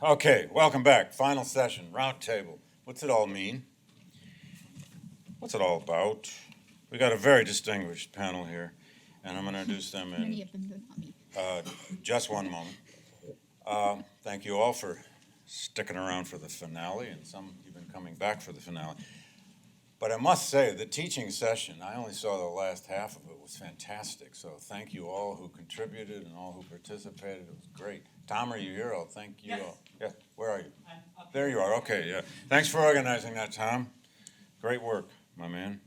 Okay, welcome back. Final session, Roundtable. What's it all mean? What's it all about? We got a very distinguished panel here, and I'm going to introduce them Many in of them do not meet. just one moment. Thank you all for sticking around for the finale, and some even coming back for the finale. But I must say, the teaching session, I only saw the last half of it, was fantastic. So thank you all who contributed and all who participated. It was great. Tom, are you here? I'll thank you all. Yeah, where are you? There you are. Okay, yeah. Thanks for organizing that, Tom. Great work, my man.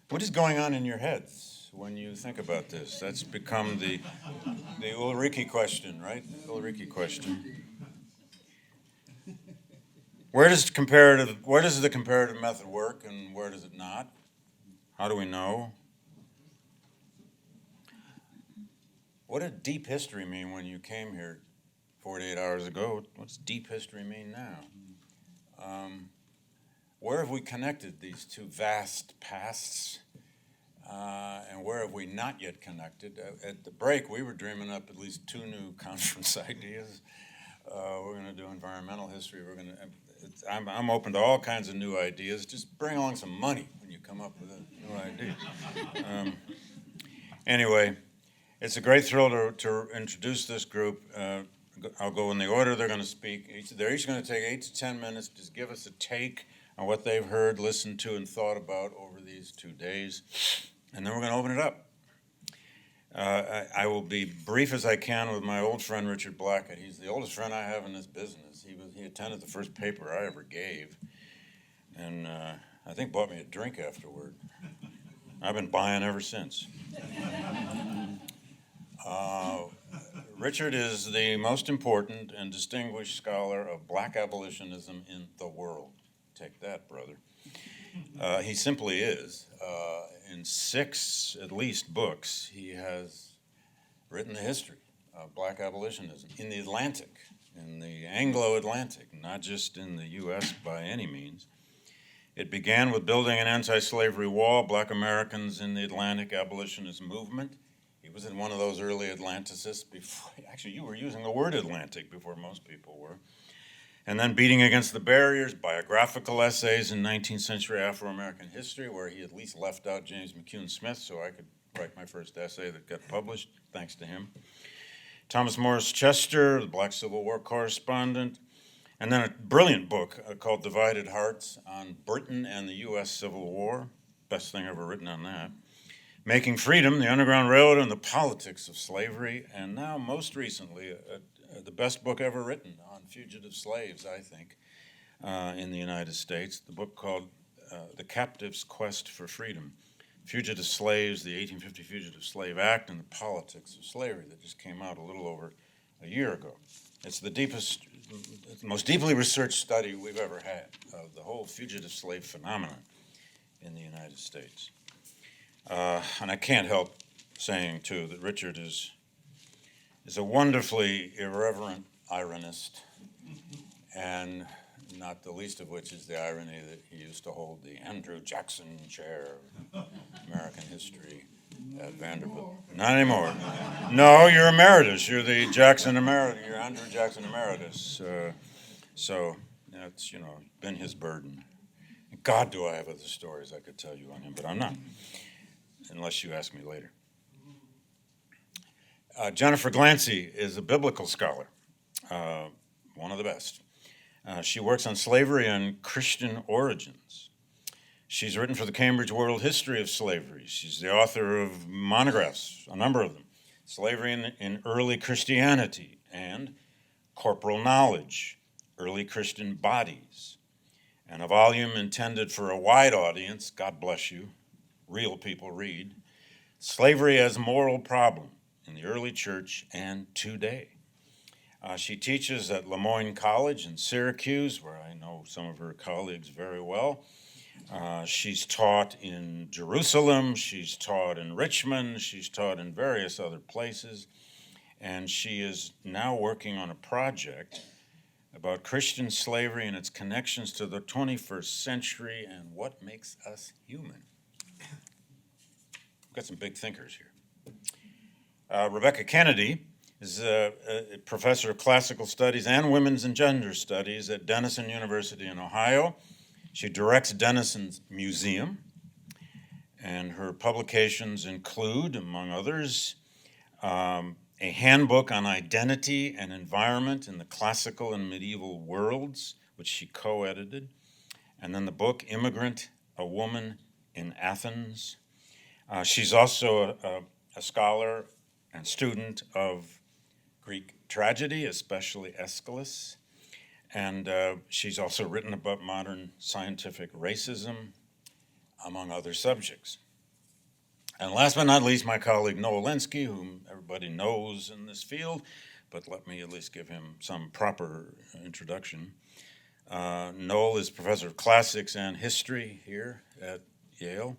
What is going on in your heads when you think about this? That's become the Ulrike question, right? Ulrike question. Where does the comparative method work and where does it not? How do we know? What did deep history mean when you came here 48 hours ago? What's deep history mean now? Where have we connected these two vast pasts? And where have we not yet connected? At the break, we were dreaming up at least two new conference ideas. We're going to do environmental history. I'm open to all kinds of new ideas. Just bring along some money when you come up with a new idea. Anyway, it's a great thrill to introduce this group. I'll go in the order they're going to speak. They're each going to take 8 to 10 minutes. Just give us a take on what they've heard, listened to, and thought about over these 2 days. And then we're going to open it up. I will be brief as I can with my old friend Richard Blackett. He's the oldest friend I have in this business. He attended the first paper I ever gave, and I think bought me a drink afterward. I've been buying ever since. Richard is the most important and distinguished scholar of black abolitionism in the world. Take that, brother. He simply is. In 6, at least, books, he has written the history of black abolitionism in the Atlantic, in the Anglo-Atlantic, not just in the U.S. by any means. It began with building an anti-slavery wall, black Americans in the Atlantic abolitionist movement. He was in one of those early Atlanticists before, actually you were using the word Atlantic before most people were. And then beating against the barriers, biographical essays in 19th century Afro-American history, where he at least left out James McCune Smith so I could write my first essay that got published, thanks to him. Thomas Morris Chester, the Black Civil War correspondent, and then a brilliant book called Divided Hearts on Britain and the U.S. Civil War, best thing ever written on that. Making Freedom, the Underground Railroad and the Politics of Slavery, and now most recently, the best book ever written on fugitive slaves, I think, in the United States, the book called The Captive's Quest for Freedom, Fugitive Slaves, the 1850 Fugitive Slave Act, and the Politics of Slavery, that just came out a little over a year ago. It's the most deeply researched study we've ever had of the whole fugitive slave phenomenon in the United States. And I can't help saying, too, that Richard is a wonderfully irreverent ironist, and not the least of which is the irony that he used to hold the Andrew Jackson Chair of American History at Vanderbilt. Not anymore. No, you're Emeritus. You're the Jackson Emeritus. You're Andrew Jackson Emeritus. So that's, been his burden. God, do I have other stories I could tell you on him, but I'm not, unless you ask me later. Jennifer Glancy is a biblical scholar, one of the best. She works on slavery and Christian origins. She's written for the Cambridge World History of Slavery. She's the author of monographs, a number of them, Slavery in Early Christianity and Corporal Knowledge, Early Christian Bodies, and a volume intended for a wide audience, God bless you, real people read, Slavery as Moral Problem in the Early Church and Today. She teaches at Moyne College in Syracuse, where I know some of her colleagues very well. She's taught in Jerusalem, she's taught in Richmond, she's taught in various other places, and she is now working on a project about Christian slavery and its connections to the 21st century and what makes us human. got some big thinkers here. Rebecca Kennedy is a professor of classical studies and women's and gender studies at Denison University in Ohio. She directs Denison's museum, and her publications include, among others, a handbook on identity and environment in the classical and medieval worlds, which she co-edited, and then the book Immigrant, a Woman in Athens. She's also a scholar and student of Greek tragedy, especially Aeschylus, and she's also written about modern scientific racism, among other subjects. And last but not least, my colleague Noel Lenski, whom everybody knows in this field, but let me at least give him some proper introduction. Noel is professor of classics and history here at Yale.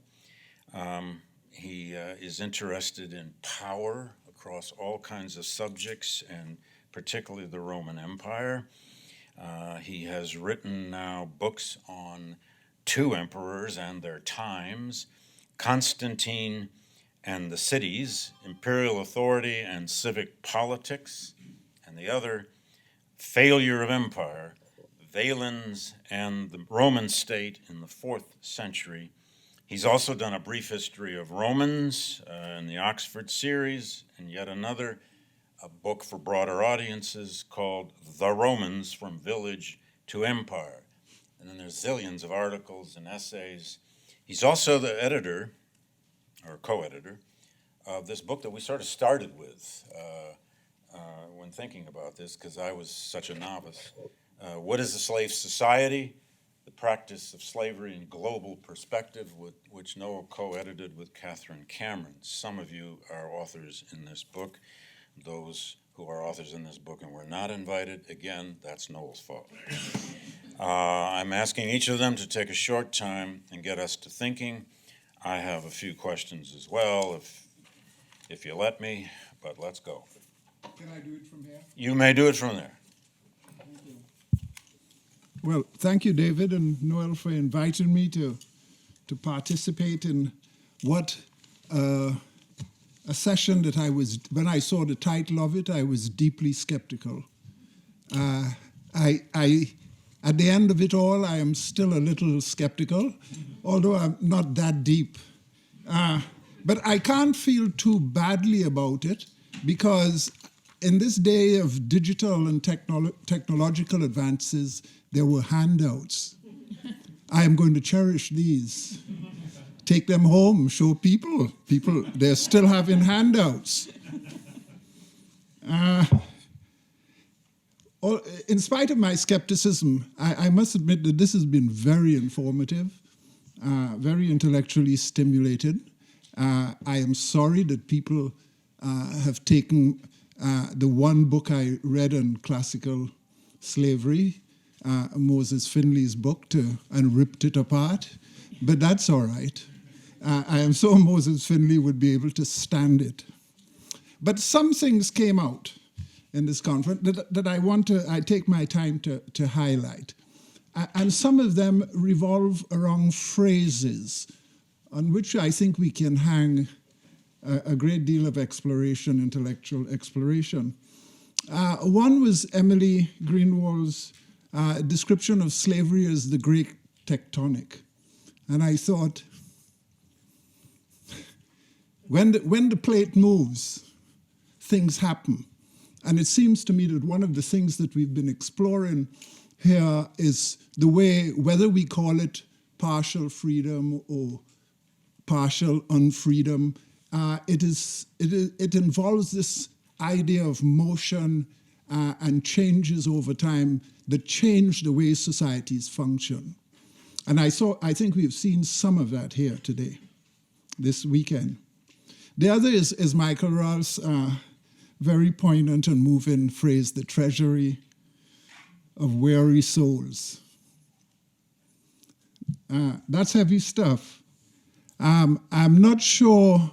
He is interested in power across all kinds of subjects, and particularly the Roman Empire. He has written now books on two emperors and their times, Constantine and the cities, imperial authority and civic politics, and the other, Failure of Empire, Valens and the Roman state in the 4th century. He's also done a brief history of Romans in the Oxford series, and yet another, a book for broader audiences called The Romans from Village to Empire. And then there's zillions of articles and essays. He's also the editor, or co-editor, of this book that we sort of started with when thinking about this, because I was such a novice. What is a Slave Society? The Practice of Slavery in Global Perspective, which Noel co-edited with Catherine Cameron. Some of you are authors in this book. Those who are authors in this book and were not invited, again, that's Noel's fault. I'm asking each of them to take a short time and get us to thinking. I have a few questions as well, if you let me, but let's go. Can I do it from here? You may do it from there. Thank you. Well, thank you, David and Noel, for inviting me to participate in what a session that when I saw the title of it, I was deeply skeptical. At the end of it all, I am still a little skeptical, although I'm not that deep. But I can't feel too badly about it, because in this day of digital and technological advances, there were handouts. I am going to cherish these. Take them home, show people. They're still having handouts. In spite of my skepticism, I must admit that this has been very informative, very intellectually stimulated. I am sorry that people have taken the one book I read on classical slavery, Moses Finley's book, and ripped it apart, but that's all right. I am sure Moses Finley would be able to stand it. But some things came out in this conference that I take my time to highlight. And some of them revolve around phrases on which I think we can hang a great deal of exploration, intellectual exploration. One was Emily Greenwald's description of slavery as the great tectonic. And I thought, when the plate moves, things happen. And it seems to me that one of the things that we've been exploring here is the way, whether we call it partial freedom or partial unfreedom, it involves this idea of motion and changes over time that change the way societies function. And I think we've seen some of that here today, this weekend. The other is Michael Rolfe's very poignant and moving phrase, the treasury of weary souls. That's heavy stuff. I'm not sure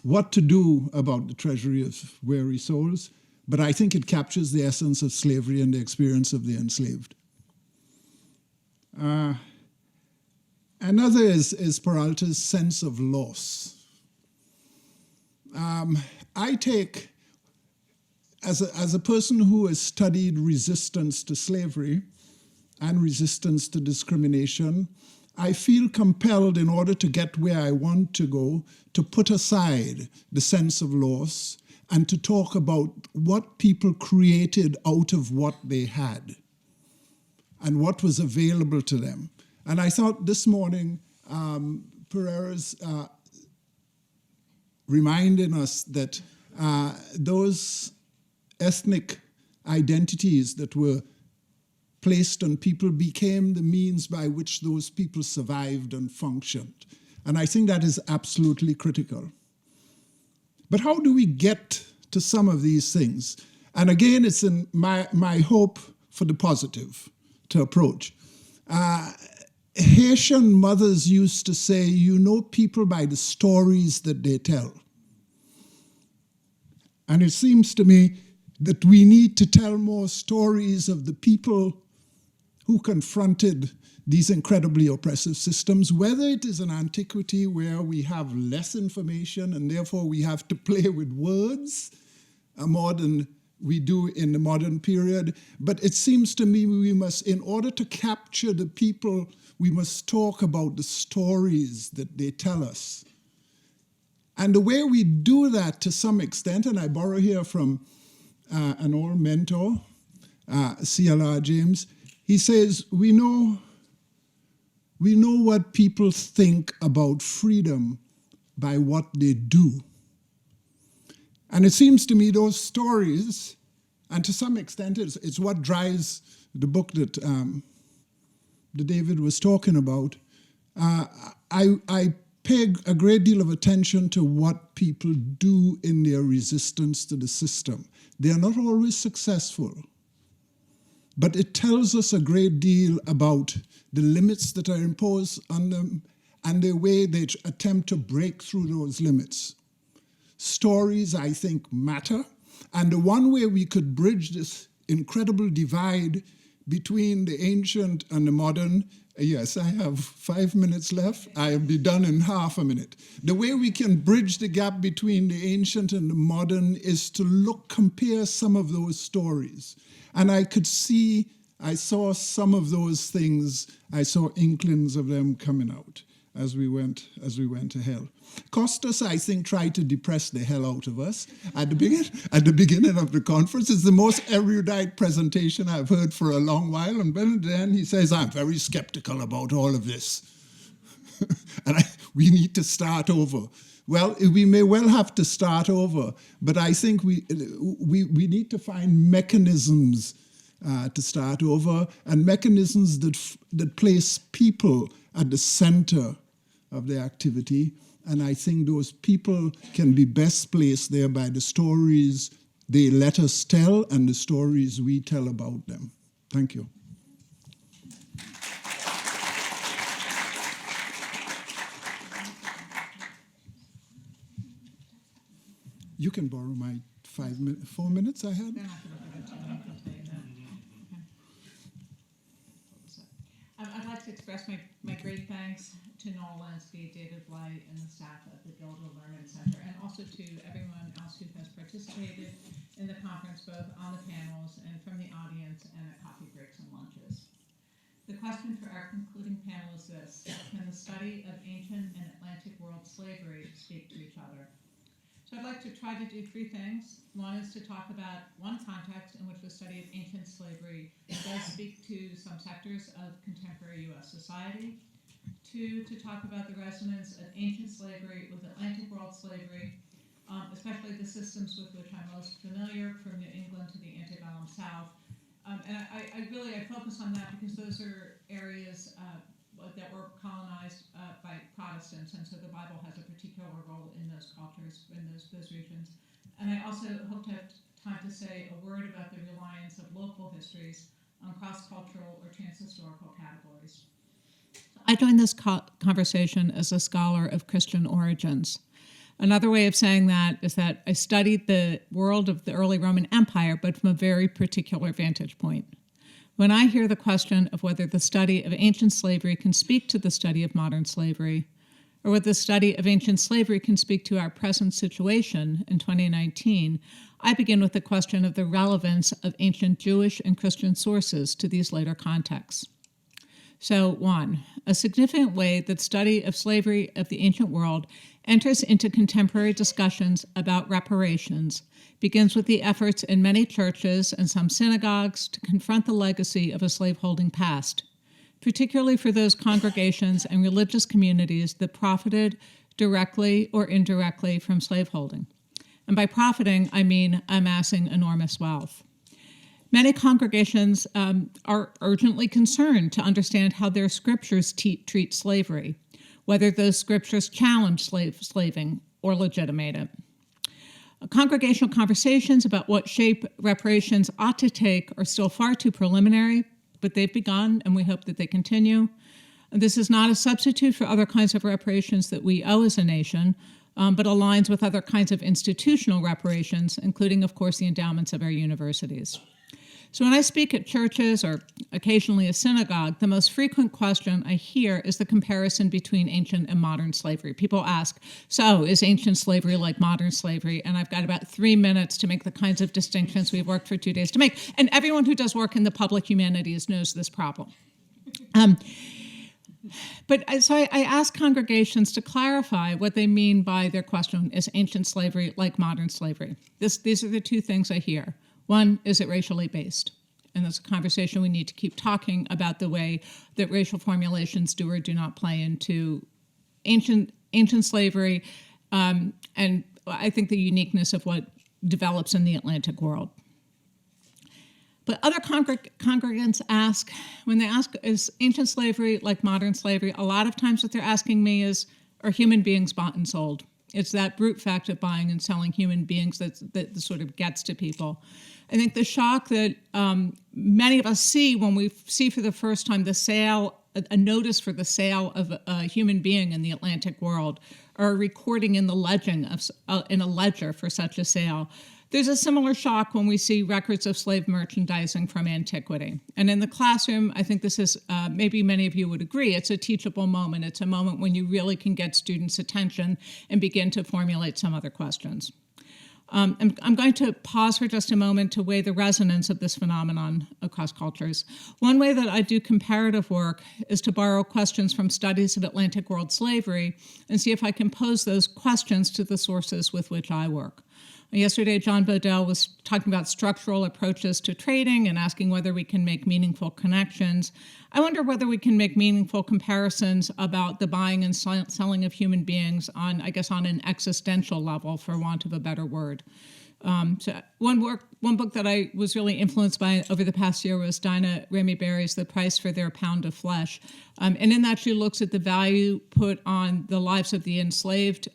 what to do about the treasury of weary souls, but I think it captures the essence of slavery and the experience of the enslaved. Another is Peralta's sense of loss. I take, as a person who has studied resistance to slavery and resistance to discrimination, I feel compelled, in order to get where I want to go, to put aside the sense of loss and to talk about what people created out of what they had and what was available to them. And I thought this morning, Pereira's reminding us that those ethnic identities that were placed on people became the means by which those people survived and functioned. And I think that is absolutely critical. But how do we get to some of these things? And again, it's in my hope for the positive to approach. Haitian mothers used to say, you know people by the stories that they tell. And it seems to me that we need to tell more stories of the people who confronted these incredibly oppressive systems, whether it is an antiquity where we have less information and therefore we have to play with words more than we do in the modern period. But it seems to me we must, in order to capture the people, we must talk about the stories that they tell us. And the way we do that to some extent, and I borrow here from an old mentor, C.L.R. James, he says, we know what people think about freedom by what they do. And it seems to me those stories, and to some extent it's what drives the book that David was talking about, I pay a great deal of attention to what people do in their resistance to the system. They are not always successful, but it tells us a great deal about the limits that are imposed on them and the way they attempt to break through those limits. Stories, I think, matter. And the one way we could bridge this incredible divide between the ancient and the modern, yes, I have 5 minutes left. I'll be done in half a minute. The way we can bridge the gap between the ancient and the modern is to compare some of those stories. And I saw some of those things, I saw inklings of them coming out as we went to hell. Costas, I think, tried to depress the hell out of us at the beginning of the conference. It's the most erudite presentation I've heard for a long while. And then he says, I'm very skeptical about all of this. And we need to start over. Well, we may well have to start over, but I think we need to find mechanisms to start over, and mechanisms that place people at the center of their activity. And I think those people can be best placed there by the stories they let us tell and the stories we tell about them. Thank you. You can borrow my 4 minutes I had. I'd like to express my great thanks to Noel, Lenski, David Blight, and the staff at the Gilder Lehrman Center, and also to everyone else who has participated in the conference, both on the panels and from the audience and at coffee breaks and lunches. The question for our concluding panel is this: can the study of ancient and Atlantic world slavery speak to each other? So I'd like to try to do 3 things. One is to talk about one context in which the study of ancient slavery does speak to some sectors of contemporary U.S. society. 2, to talk about the resonance of ancient slavery with Atlantic world slavery, especially the systems with which I'm most familiar, from New England to the antebellum South. And I focus on that because those are areas that were colonized by Protestants, and so the Bible has a particular role in those cultures, in those regions. And I also hope to have time to say a word about the reliance of local histories on cross-cultural or trans-historical categories. I joined this conversation as a scholar of Christian origins. Another way of saying that is that I studied the world of the early Roman Empire, but from a very particular vantage point. When I hear the question of whether the study of ancient slavery can speak to the study of modern slavery, or whether the study of ancient slavery can speak to our present situation in 2019, I begin with the question of the relevance of ancient Jewish and Christian sources to these later contexts. So, one, a significant way that study of slavery of the ancient world enters into contemporary discussions about reparations begins with the efforts in many churches and some synagogues to confront the legacy of a slaveholding past, particularly for those congregations and religious communities that profited directly or indirectly from slaveholding. And by profiting, I mean amassing enormous wealth. Many congregations are urgently concerned to understand how their scriptures treat slavery, whether those scriptures challenge slaving or legitimate it. Congregational conversations about what shape reparations ought to take are still far too preliminary, but they've begun, and we hope that they continue. This is not a substitute for other kinds of reparations that we owe as a nation, but aligns with other kinds of institutional reparations, including, of course, the endowments of our universities. So when I speak at churches or occasionally a synagogue, the most frequent question I hear is the comparison between ancient and modern slavery. People ask, so is ancient slavery like modern slavery? And I've got about 3 minutes to make the kinds of distinctions we've worked for 2 days to make. And everyone who does work in the public humanities knows this problem. But so I ask congregations to clarify what they mean by their question, is ancient slavery like modern slavery? These are the two things I hear. One, is it racially based? And that's a conversation we need to keep talking about, the way that racial formulations do or do not play into ancient slavery, and I think the uniqueness of what develops in the Atlantic world. But other congregants ask, when they ask, is ancient slavery like modern slavery, a lot of times what they're asking me is, are human beings bought and sold? It's that brute fact of buying and selling human beings that sort of gets to people. I think the shock that many of us see when we see for the first time the sale, a notice for the sale of a human being in the Atlantic world, or a recording in the legend in a ledger for such a sale. There's a similar shock when we see records of slave merchandising from antiquity. And in the classroom, I think this is, maybe many of you would agree, it's a teachable moment. It's a moment when you really can get students' attention and begin to formulate some other questions. I'm going to pause for just a moment to weigh the resonance of this phenomenon across cultures. One way that I do comparative work is to borrow questions from studies of Atlantic world slavery and see if I can pose those questions to the sources with which I work. Yesterday, John Bodell was talking about structural approaches to trading and asking whether we can make meaningful connections. I wonder whether we can make meaningful comparisons about the buying and selling of human beings on an existential level, for want of a better word. So one book that I was really influenced by over the past year was Dinah Ramey Berry's The Price for Their Pound of Flesh. And in that, she looks at the value put on the lives of the enslaved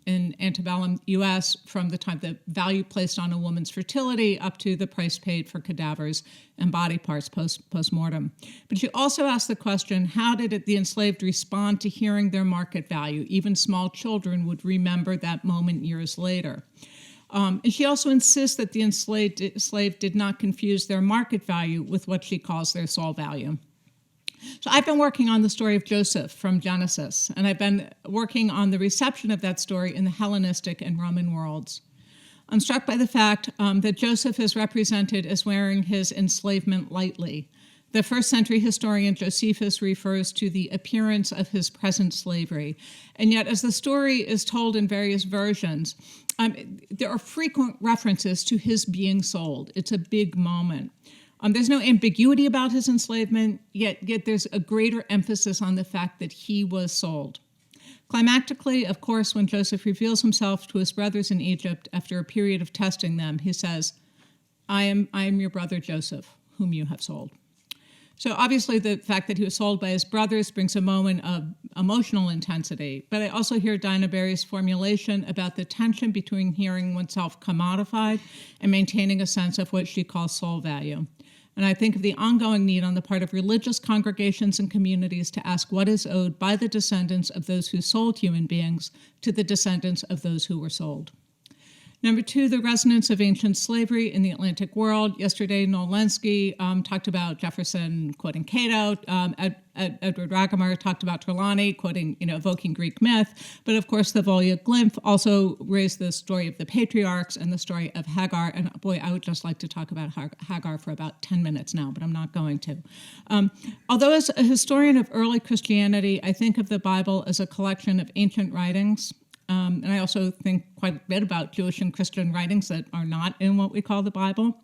in antebellum U.S. from the time the value placed on a woman's fertility up to the price paid for cadavers and body parts post-mortem. But she also asked the question, how did the enslaved respond to hearing their market value? Even small children would remember that moment years later. And she also insists that the enslaved did not confuse their market value with what she calls their soul value. So I've been working on the story of Joseph from Genesis, and I've been working on the reception of that story in the Hellenistic and Roman worlds. I'm struck by the fact that Joseph is represented as wearing his enslavement lightly. The first century historian Josephus refers to the appearance of his present slavery. And yet, as the story is told in various versions, there are frequent references to his being sold. It's a big moment. There's no ambiguity about his enslavement, yet there's a greater emphasis on the fact that he was sold. Climactically, of course, when Joseph reveals himself to his brothers in Egypt after a period of testing them, he says, I am your brother Joseph, whom you have sold. So obviously the fact that he was sold by his brothers brings a moment of emotional intensity, but I also hear Dinah Berry's formulation about the tension between hearing oneself commodified and maintaining a sense of what she calls soul value. And I think of the ongoing need on the part of religious congregations and communities to ask what is owed by the descendants of those who sold human beings to the descendants of those who were sold. Number two, the resonance of ancient slavery in the Atlantic world. Yesterday, Noel Lenski talked about Jefferson quoting Cato. Edward Ragamar talked about Trelawney quoting, evoking Greek myth. But of course, the Volya Glymph also raised the story of the patriarchs and the story of Hagar. And boy, I would just like to talk about Hagar for about 10 minutes now, but I'm not going to. Although as a historian of early Christianity, I think of the Bible as a collection of ancient writings. And I also think quite a bit about Jewish and Christian writings that are not in what we call the Bible.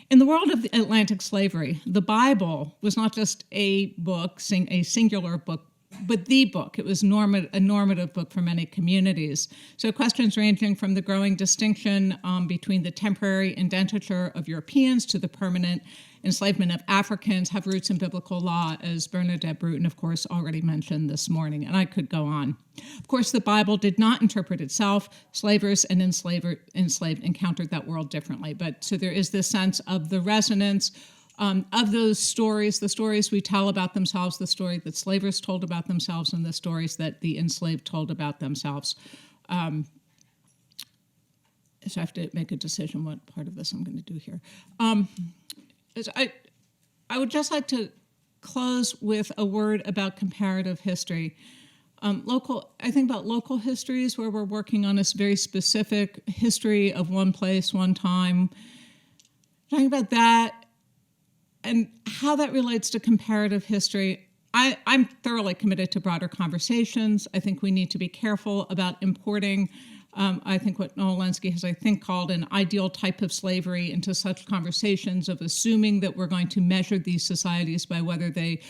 In the world of Atlantic slavery, the Bible was not just a book, a singular book, but the book. It was a normative book for many communities. So questions ranging from the growing distinction between the temporary indenture of Europeans to the permanent enslavement of Africans have roots in biblical law, as Bernadette Bruton, of course, already mentioned this morning, and I could go on. Of course, the Bible did not interpret itself. Slavers and enslaved encountered that world differently. But so there is this sense of the resonance of those stories, the stories we tell about themselves, the story that slavers told about themselves, and the stories that the enslaved told about themselves. So I have to make a decision what part of this I'm going to do here. I would just like to close with a word about comparative history. I think about local histories where we're working on this very specific history of one place, one time. Talking about that and how that relates to comparative history. I'm thoroughly committed to broader conversations. I think we need to be careful about importing I think what Noel Lenski has, called an ideal type of slavery into such conversations of assuming that we're going to measure these societies by whether they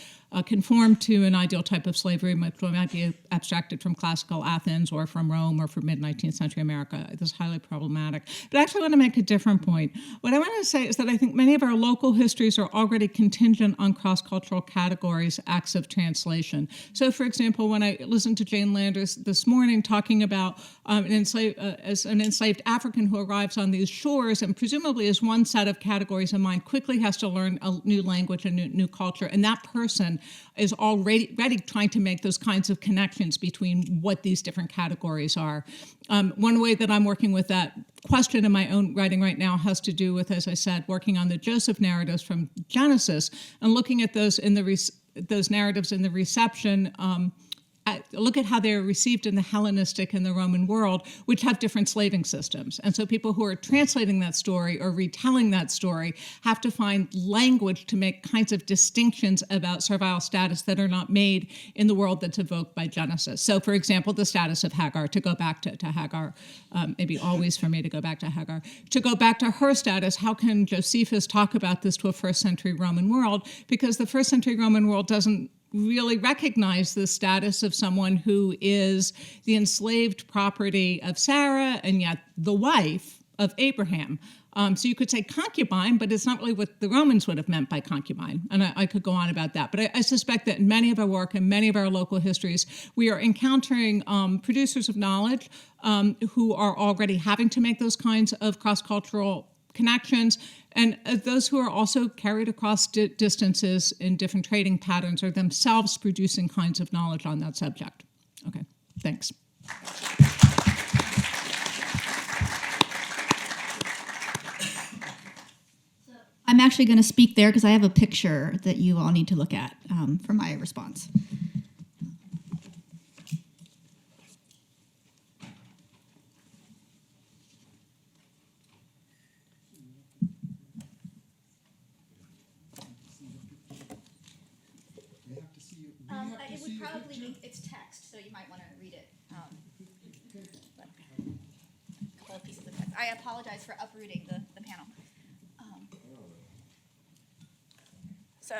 conform to an ideal type of slavery, which might be abstracted from classical Athens or from Rome or from mid-19th century America. This is highly problematic. But I actually want to make a different point. What I want to say is that I think many of our local histories are already contingent on cross-cultural categories, acts of translation. So, for example, when I listened to Jane Landers this morning talking about an enslaved African who arrives on these shores and presumably has one set of categories in mind, quickly has to learn a new language and new culture, and that person is already trying to make those kinds of connections between what these different categories are. One way that I'm working with that question in my own writing right now has to do with, as I said, working on the Joseph narratives from Genesis and looking at those those narratives in the reception. Look at how they're received in the Hellenistic and the Roman world, which have different slaving systems. And so people who are translating that story or retelling that story have to find language to make kinds of distinctions about servile status that are not made in the world that's evoked by Genesis. So, for example, the status of Hagar, to go back to Hagar, maybe always for me to go back to Hagar. To go back to her status, how can Josephus talk about this to a first century Roman world? Because the first century Roman world doesn't really recognize the status of someone who is the enslaved property of Sarah and yet the wife of Abraham. So you could say concubine, but it's not really what the Romans would have meant by concubine. And I could go on about that. But I suspect that in many of our work and many of our local histories, we are encountering producers of knowledge who are already having to make those kinds of cross-cultural connections, and those who are also carried across distances in different trading patterns are themselves producing kinds of knowledge on that subject. Okay, thanks. I'm actually going to speak there because I have a picture that you all need to look at for my response. It would probably be, it's text, so you might want to read it. But a couple of pieces of text. I apologize for uprooting the panel. So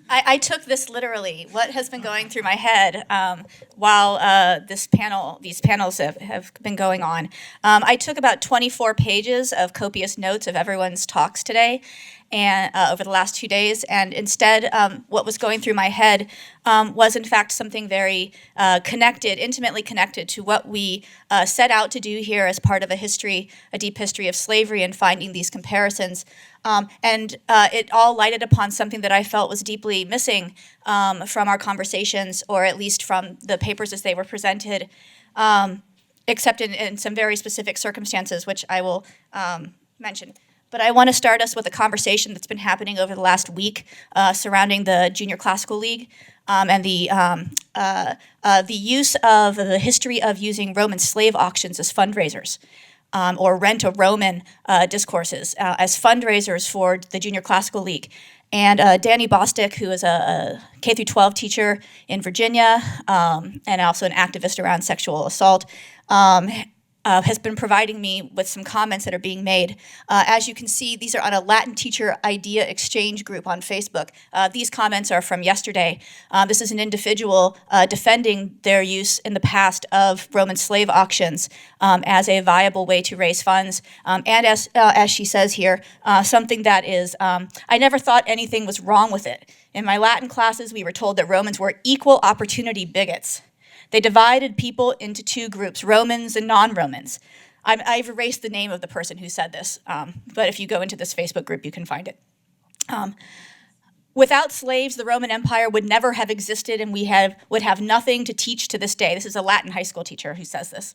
I took this literally. What has been going through my head while these panels have been going on. I took about 24 pages of copious notes of everyone's talks today, and over the last 2 days, and instead what was going through my head was in fact something very intimately connected to what we set out to do here as part of a deep history of slavery and finding these comparisons. And it all lighted upon something that I felt was deeply missing from our conversations, or at least from the papers as they were presented. except in some very specific circumstances, which I will mention. But I want to start us with a conversation that's been happening over the last week surrounding the Junior Classical League and the use of the history of using Roman slave auctions as fundraisers. Or rent-a-Roman discourses as fundraisers for the Junior Classical League. And Danny Bostic, who is a K-12 teacher in Virginia and also an activist around sexual assault, has been providing me with some comments that are being made. As you can see, these are on a Latin teacher idea exchange group on Facebook. These comments are from yesterday. This is an individual defending their use in the past of Roman slave auctions as a viable way to raise funds. And as she says here, something that is, I never thought anything was wrong with it. In my Latin classes, we were told that Romans were equal opportunity bigots. They divided people into two groups, Romans and non-Romans. I've erased the name of the person who said this, but if you go into this Facebook group, you can find it. Without slaves, the Roman Empire would never have existed, and would have nothing to teach to this day. This is a Latin high school teacher who says this.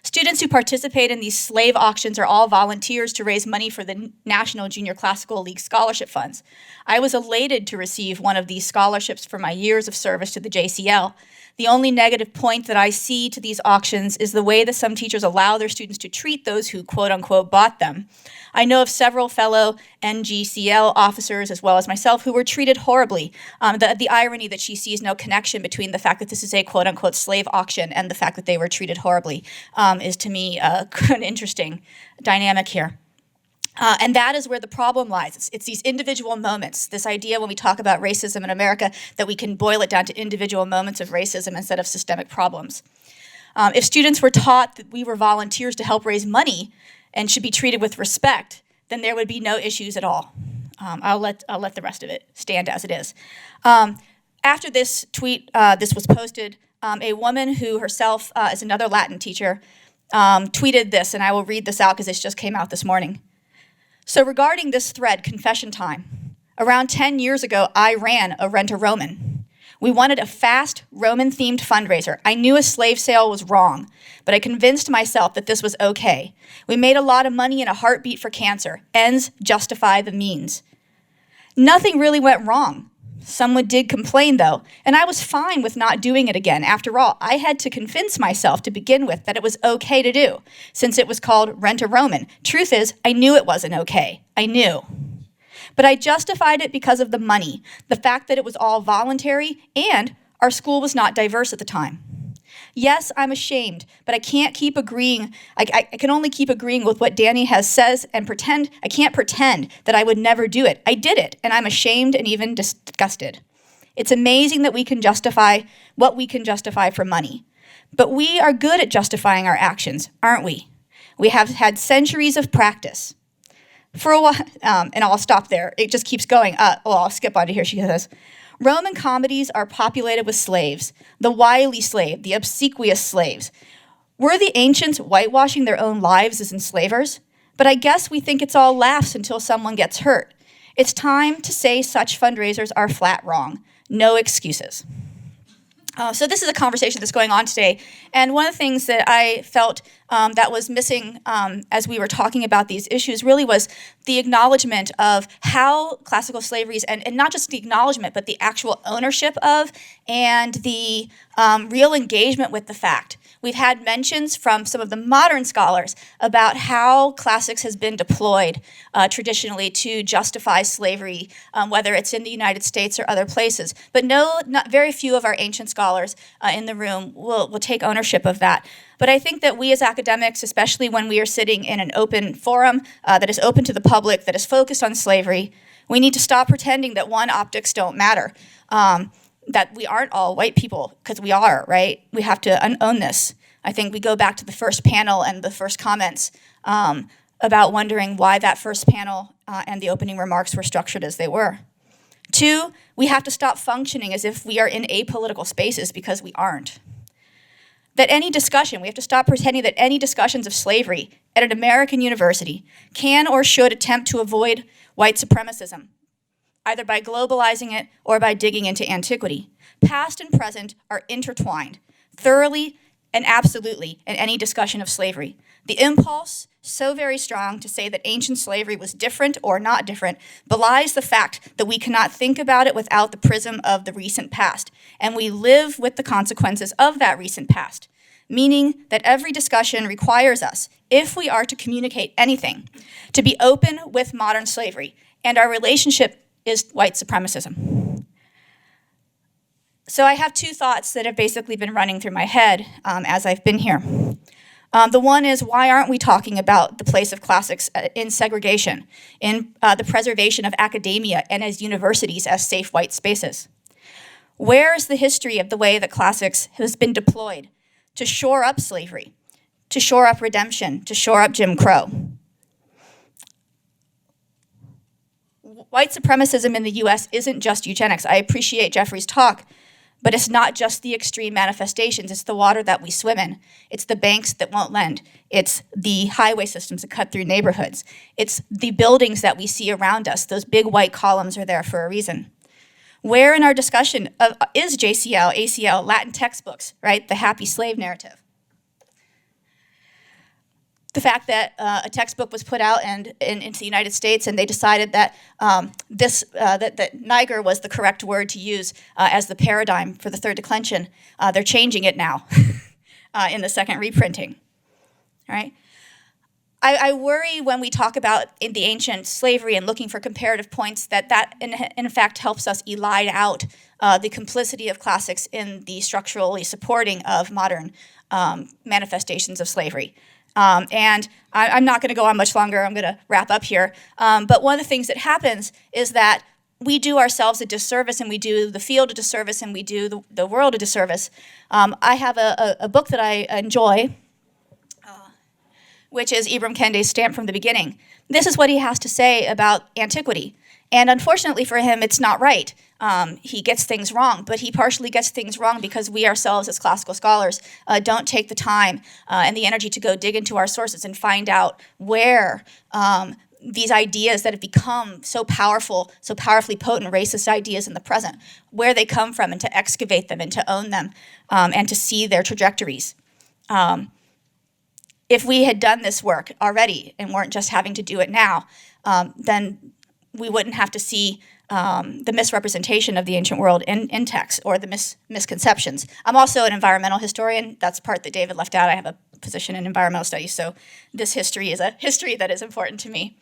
Students who participate in these slave auctions are all volunteers to raise money for the National Junior Classical League scholarship funds. I was elated to receive one of these scholarships for my years of service to the JCL. The only negative point that I see to these auctions is the way that some teachers allow their students to treat those who quote-unquote bought them. I know of several fellow NGCL officers, as well as myself, who were treated horribly. The irony that she sees no connection between the fact that this is a quote-unquote slave auction and the fact that they were treated horribly is, to me, an interesting dynamic here. And that is where the problem lies. It's these individual moments, this idea when we talk about racism in America that we can boil it down to individual moments of racism instead of systemic problems. If students were taught that we were volunteers to help raise money and should be treated with respect, then there would be no issues at all. I'll let the rest of it stand as it is. After this tweet, this was posted, a woman who herself is another Latin teacher tweeted this, and I will read this out because this just came out this morning. So regarding this thread, confession time. Around 10 years ago, I ran a Rent-a-Roman. We wanted a fast, Roman-themed fundraiser. I knew a slave sale was wrong, but I convinced myself that this was okay. We made a lot of money in a heartbeat for cancer. Ends justify the means. Nothing really went wrong. Someone did complain, though, and I was fine with not doing it again. After all, I had to convince myself to begin with that it was okay to do, since it was called Rent-a-Roman. Truth is, I knew it wasn't okay. I knew. But I justified it because of the money, the fact that it was all voluntary, and our school was not diverse at the time. Yes, I'm ashamed, but I can't keep agreeing. I can only keep agreeing with what Danny says and pretend. I can't pretend that I would never do it. I did it, and I'm ashamed and even disgusted. It's amazing that we can justify what we can justify for money. But we are good at justifying our actions, aren't we? We have had centuries of practice. For a while, and I'll stop there. It just keeps going. I'll skip on to here. She says, Roman comedies are populated with slaves, the wily slave, the obsequious slaves. Were the ancients whitewashing their own lives as enslavers? But I guess we think it's all laughs until someone gets hurt. It's time to say such fundraisers are flat wrong. No excuses. So this is a conversation that's going on today, and one of the things that I felt that was missing as we were talking about these issues really was the acknowledgement of how classical slavery is, and not just the acknowledgement, but the actual ownership of and the real engagement with the fact. We've had mentions from some of the modern scholars about how classics has been deployed traditionally to justify slavery, whether it's in the United States or other places. But not very few of our ancient scholars in the room will take ownership of that. But I think that we as academics, especially when we are sitting in an open forum that is open to the public, that is focused on slavery, we need to stop pretending that optics don't matter. That we aren't all white people, because we are, right? We have to own this. I think we go back to the first panel and the first comments about wondering why that first panel and the opening remarks were structured as they were. 2, we have to stop functioning as if we are in apolitical spaces, because we aren't. That any discussion, we have to stop pretending that any discussions of slavery at an American university can or should attempt to avoid white supremacism, either by globalizing it or by digging into antiquity. Past and present are intertwined, thoroughly and absolutely in any discussion of slavery. The impulse, so very strong, to say that ancient slavery was different or not different belies the fact that we cannot think about it without the prism of the recent past, and we live with the consequences of that recent past, meaning that every discussion requires us, if we are to communicate anything, to be open with modern slavery, and our relationship is white supremacism. So I have two thoughts that have basically been running through my head as I've been here. The one is, why aren't we talking about the place of classics in segregation, in the preservation of academia and as universities as safe white spaces? Where is the history of the way that classics has been deployed to shore up slavery, to shore up redemption, to shore up Jim Crow? White supremacism in the US isn't just eugenics. I appreciate Jeffrey's talk, but it's not just the extreme manifestations. It's the water that we swim in. It's the banks that won't lend. It's the highway systems that cut through neighborhoods. It's the buildings that we see around us. Those big white columns are there for a reason. Where in our discussion is JCL, ACL, Latin textbooks, right? The happy slave narrative. The fact that a textbook was put out into the United States, and they decided that that Niger was the correct word to use as the paradigm for the third declension. They're changing it now in the second reprinting. All right. I worry when we talk about in the ancient slavery and looking for comparative points that in fact helps us elide out the complicity of classics in the structurally supporting of modern manifestations of slavery. And I'm not going to go on much longer. I'm going to wrap up here. But one of the things that happens is that we do ourselves a disservice, and we do the field a disservice, and we do the world a disservice. I have a book that I enjoy, which is Ibram Kendi's Stamp from the Beginning. This is what he has to say about antiquity. And unfortunately for him, it's not right. He gets things wrong, but he partially gets things wrong because we ourselves as classical scholars don't take the time and the energy to go dig into our sources and find out where these ideas that have become so powerful, so powerfully potent racist ideas in the present, where they come from, and to excavate them and to own them and to see their trajectories. If we had done this work already and weren't just having to do it now, then we wouldn't have to see the misrepresentation of the ancient world in text, or the misconceptions. I'm also an environmental historian. That's the part that David left out. I have a position in environmental studies, so this history is a history that is important to me.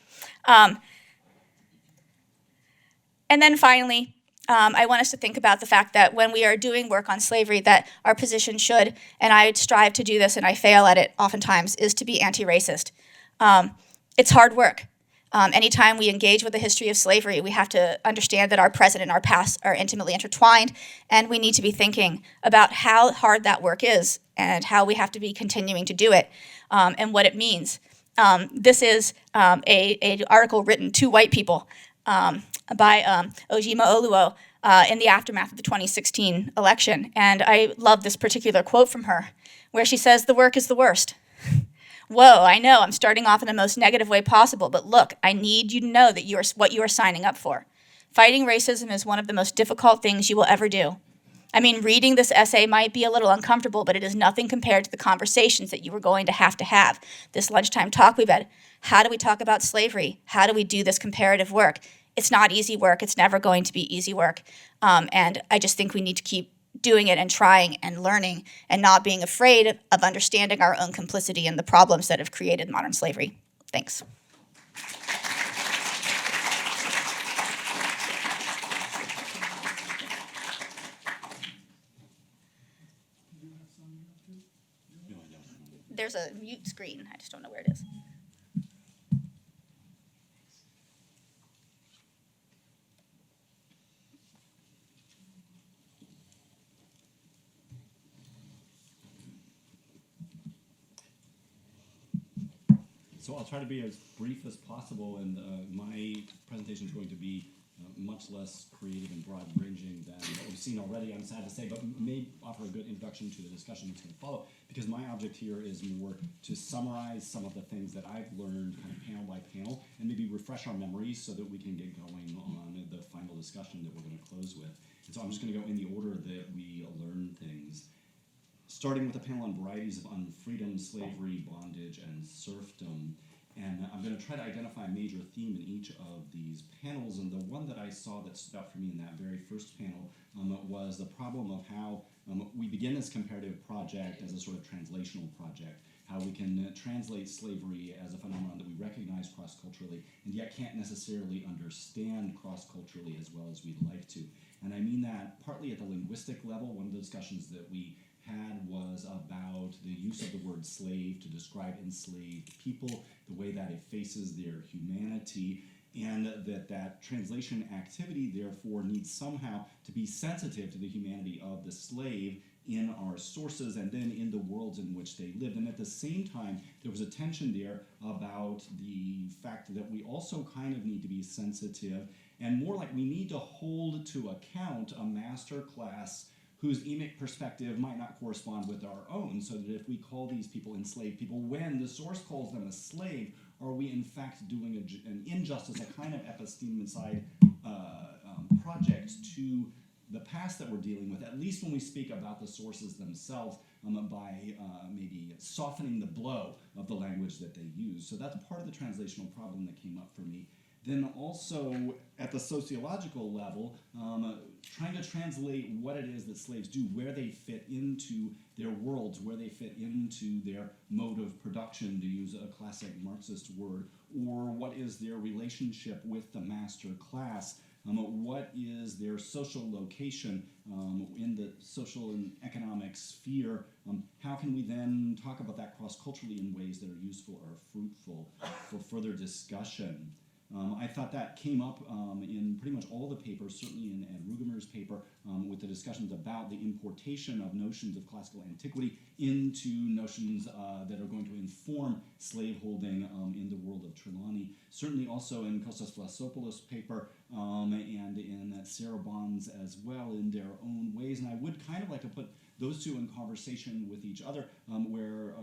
And then finally, I want us to think about the fact that when we are doing work on slavery, that our position should, and I strive to do this and I fail at it oftentimes, is to be anti-racist. It's hard work. Anytime we engage with the history of slavery, we have to understand that our present and our past are intimately intertwined, and we need to be thinking about how hard that work is and how we have to be continuing to do it and what it means. This is an article written to white people by Ojima Oluo in the aftermath of the 2016 election, and I love this particular quote from her, where she says, "The work is the worst." Whoa, I know, I'm starting off in the most negative way possible, but look, I need you to know that what you are signing up for. Fighting racism is one of the most difficult things you will ever do. I mean, reading this essay might be a little uncomfortable, but it is nothing compared to the conversations that you are going to have. This lunchtime talk we've had, how do we talk about slavery? How do we do this comparative work? It's not easy work. It's never going to be easy work. And I just think we need to keep doing it and trying and learning and not being afraid of understanding our own complicity in the problems that have created modern slavery. Thanks. There's a mute screen. I just don't know where it is. So I'll try to be as brief as possible, and my presentation is going to be much less creative and broad-ranging than what we've seen already, I'm sad to say, but may offer a good introduction to the discussion that's going to follow, because my object here is more to summarize some of the things that I've learned kind of panel by panel, and maybe refresh our memories so that we can get going on the final discussion that we're going to close with. And so I'm just going to go in the order that we learn things. starting with a panel on varieties of unfreedom, slavery, bondage, and serfdom. And I'm going to try to identify a major theme in each of these panels. And the one that I saw that stood out for me in that very first panel was the problem of how we begin this comparative project as a sort of translational project, how we can translate slavery as a phenomenon that we recognize cross-culturally and yet can't necessarily understand cross-culturally as well as we'd like to. And I mean that partly at the linguistic level. One of the discussions that we had was about the use of the word slave to describe enslaved people, the way that it faces their humanity, and that translation activity therefore needs somehow to be sensitive to the humanity of the slave in our sources and then in the worlds in which they lived. And at the same time, there was a tension there about the fact that we also kind of need to be sensitive and more like we need to hold to account a master class whose emic perspective might not correspond with our own, so that if we call these people enslaved people when the source calls them a slave, are we in fact doing an injustice, a kind of epistemicide project to the past that we're dealing with, at least when we speak about the sources themselves, by maybe softening the blow of the language that they use. So that's part of the translational problem that came up for me. Then also at the sociological level, trying to translate what it is that slaves do, where they fit into their worlds, where they fit into their mode of production, to use a classic Marxist word, or what is their relationship with the master class, what is their social location in the social and economic sphere, how can we then talk about that cross-culturally in ways that are useful or fruitful for further discussion. I thought that came up in pretty much all the papers, certainly in Ed Rugemer's paper, with the discussions about the importation of notions of classical antiquity into notions that are going to inform slaveholding in the world of Trelawney. Certainly also in Kostas Vlasopoulos' paper and in Sarah Bond's as well in their own ways. And I would kind of like to put those two in conversation with each other, where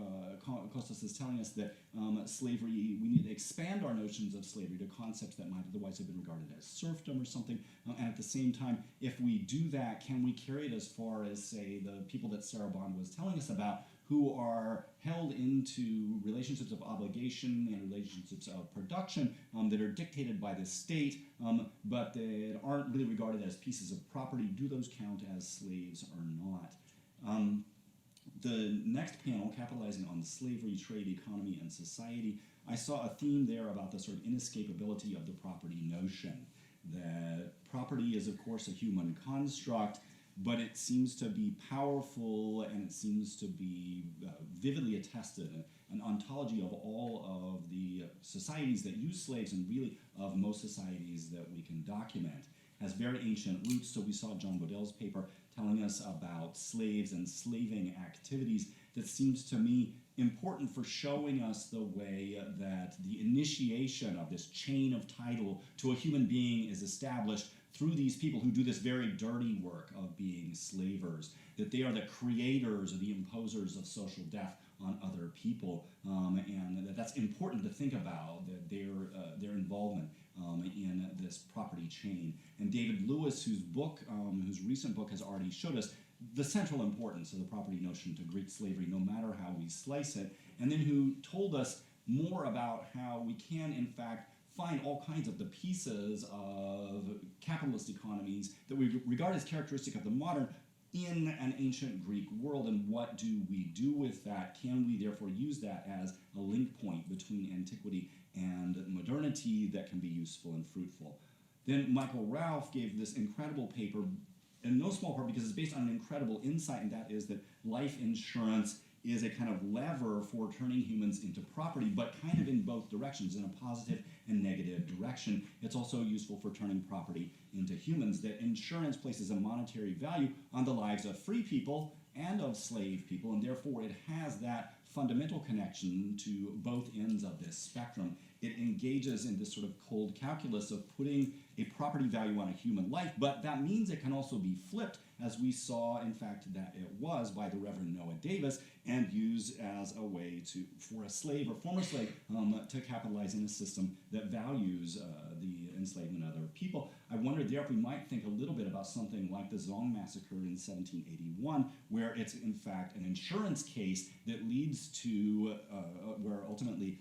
Kostas is telling us that slavery, we need to expand our notions of slavery to concepts that might otherwise have been regarded as serfdom or something. And at the same time, if we do that, can we carry it as far as, say, the people that Sarah Bond was telling us about, who are held into relationships of obligation and relationships of production that are dictated by the state, but that aren't really regarded as pieces of property? Do those count as slaves or not? The next panel, capitalizing on slavery, trade, economy, and society, I saw a theme there about the sort of inescapability of the property notion. That property is, of course, a human construct, but it seems to be powerful and it seems to be vividly attested, an ontology of all of the societies that use slaves and really of most societies that we can document. Has very ancient roots, so we saw John Bodell's paper telling us about slaves and slaving activities that seems to me important for showing us the way that the initiation of this chain of title to a human being is established through these people who do this very dirty work of being slavers, that they are the creators or the imposers of social death on other people, and that's important to think about, that their involvement in this property chain. And David Lewis, whose recent book has already showed us the central importance of the property notion to Greek slavery, no matter how we slice it, and then who told us more about how we can, in fact, find all kinds of the pieces of capitalist economies that we regard as characteristic of the modern in an ancient Greek world, and what do we do with that? Can we therefore use that as a link point between antiquity and modernity that can be useful and fruitful? Then Michael Ralph gave this incredible paper, in no small part because it's based on an incredible insight, and that is that life insurance is a kind of lever for turning humans into property, but kind of in both directions, in a positive and negative direction. It's also useful for turning property into humans, that insurance places a monetary value on the lives of free people and of slave people, and therefore it has that fundamental connection to both ends of this spectrum. It engages in this sort of cold calculus of putting a property value on a human life, but that means it can also be flipped, as we saw, in fact, that it was by the Reverend Noah Davis, and used as a way for a slave or former slave to capitalize in a system that values the enslavement of other people. I wonder there if we might think a little bit about something like the Zong Massacre in 1781, where it's in fact an insurance case that leads to where ultimately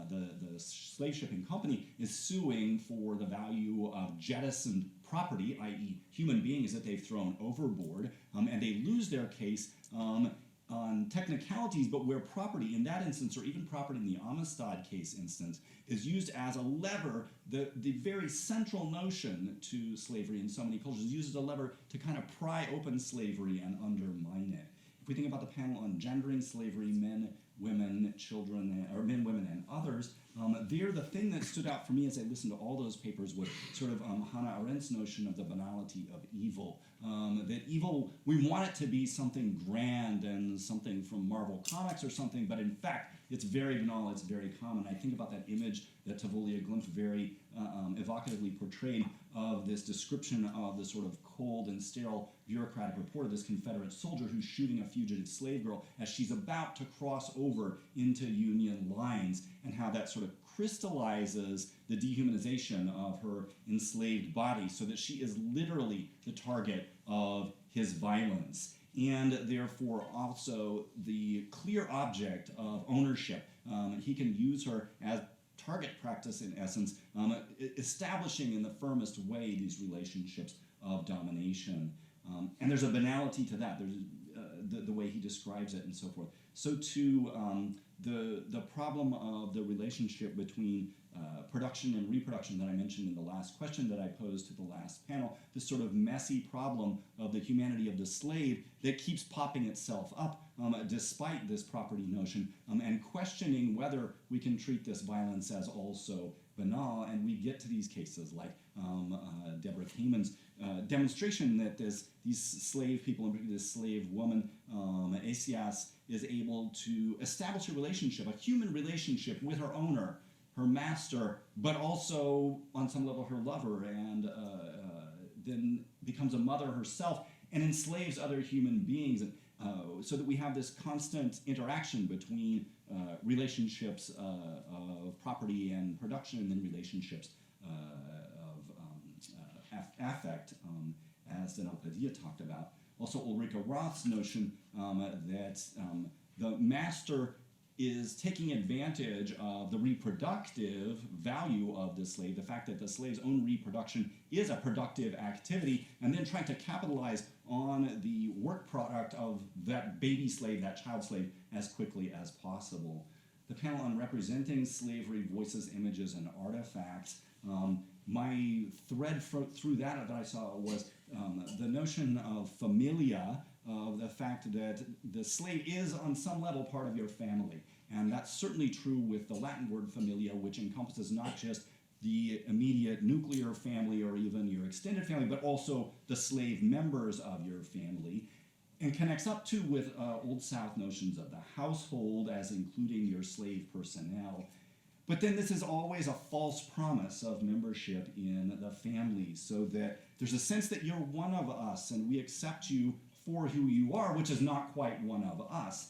the slave shipping company is suing for the value of jettisoned property, i.e. human beings that they've thrown overboard, and they lose their case on technicalities, but where property in that instance, or even property in the Amistad case instance, is used as a lever, the very central notion to slavery in so many cultures is used as a lever to kind of pry open slavery and undermine it. If we think about the panel on gendering slavery, men, women, children, or men, women, and others, there the thing that stood out for me as I listened to all those papers was sort of Hannah Arendt's notion of the banality of evil. That evil, we want it to be something grand and something from Marvel Comics or something, but in fact, it's very banal, it's very common. I think about that image that Tavolia Glimpse very evocatively portrayed of this description of the sort of cold and sterile bureaucratic report of this Confederate soldier who's shooting a fugitive slave girl as she's about to cross over into Union lines, and how that sort of crystallizes the dehumanization of her enslaved body so that she is literally the target of his violence, and therefore also the clear object of ownership. He can use her as target practice in essence, establishing in the firmest way these relationships of domination. And there's a banality to that. There's the way he describes it and so forth. So too, the problem of the relationship between production and reproduction that I mentioned in the last question that I posed to the last panel, this sort of messy problem of the humanity of the slave that keeps popping itself up despite this property notion, and questioning whether we can treat this violence as also banal. And we get to these cases like Deborah Kamen's demonstration that these slave people, and particularly this slave woman, Asias, is able to establish a relationship, a human relationship with her owner, her master, but also on some level her lover, and then becomes a mother herself and enslaves other human beings, so that we have this constant interaction between relationships of property and production, and then relationships of affect, as Denel Padilla talked about. Also Ulrika Roth's notion that the master is taking advantage of the reproductive value of the slave, the fact that the slave's own reproduction is a productive activity, and then trying to capitalize on the work product of that baby slave, that child slave, as quickly as possible. The panel on representing slavery, voices, images, and artifacts, my thread through that I saw was the notion of familia, of the fact that the slave is on some level part of your family. And that's certainly true with the Latin word familia, which encompasses not just the immediate nuclear family or even your extended family, but also the slave members of your family, and connects up to with Old South notions of the household as including your slave personnel. But then this is always a false promise of membership in the family, so that there's a sense that you're one of us and we accept you for who you are, which is not quite one of us.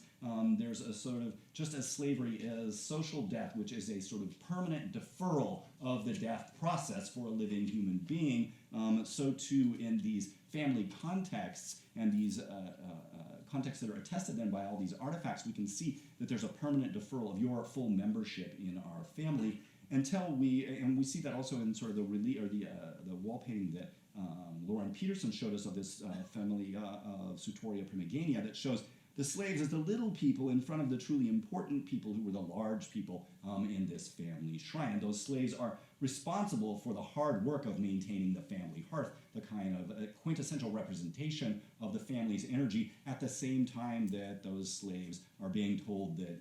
There's a sort of, just as slavery is social death, which is a sort of permanent deferral of the death process for a living human being, so too in these family contexts and these contexts that are attested then by all these artifacts, we can see that there's a permanent deferral of your full membership in our family until we see that also in sort of the wall painting that Lauren Peterson showed us of this family of Sutoria Primigenia that shows the slaves as the little people in front of the truly important people who were the large people in this family shrine. And those slaves are responsible for the hard work of maintaining the family hearth, the kind of quintessential representation of the family's energy, at the same time that those slaves are being told that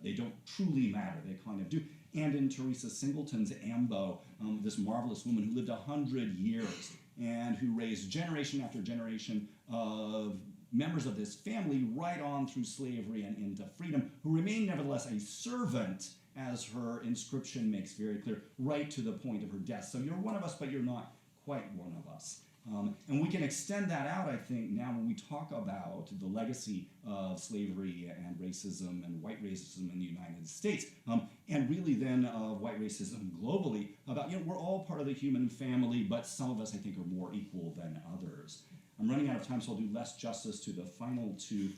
they don't truly matter, they kind of do. And in Teresa Singleton's Ambo, this marvelous woman who lived 100 years and who raised generation after generation of members of this family right on through slavery and into freedom, who remain nevertheless a servant, as her inscription makes very clear, right to the point of her death. So you're one of us, but you're not quite one of us. And we can extend that out, I think, now when we talk about the legacy of slavery and racism and white racism in the United States, and really then of white racism globally, about, we're all part of the human family, but some of us, I think, are more equal than others. I'm running out of time, so I'll do less justice to the final two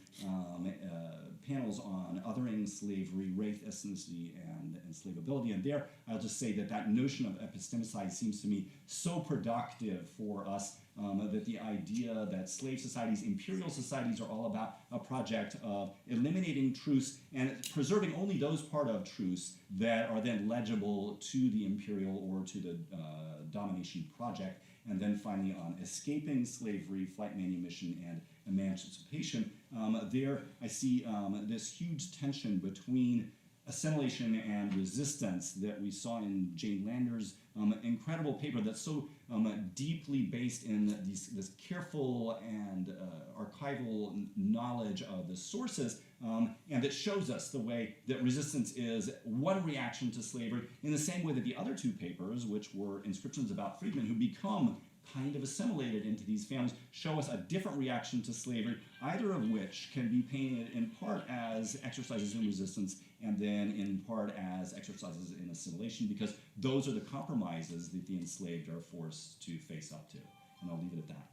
panels on othering, slavery, race, ethnicity, and enslavability. And there, I'll just say that notion of epistemicide seems to me so productive for us, that the idea that slave societies, imperial societies, are all about a project of eliminating truths and preserving only those part of truths that are then legible to the imperial or to the domination project. And then finally on escaping slavery, flight, manumission, and emancipation. There I see this huge tension between assimilation and resistance that we saw in Jane Lander's incredible paper that's so deeply based in this careful and archival knowledge of the sources, and that shows us the way that resistance is one reaction to slavery, in the same way that the other two papers, which were inscriptions about freedmen who become kind of assimilated into these families, show us a different reaction to slavery, either of which can be painted in part as exercises in resistance and then in part as exercises in assimilation, because those are the compromises that the enslaved are forced to face up to. And I'll leave it at that.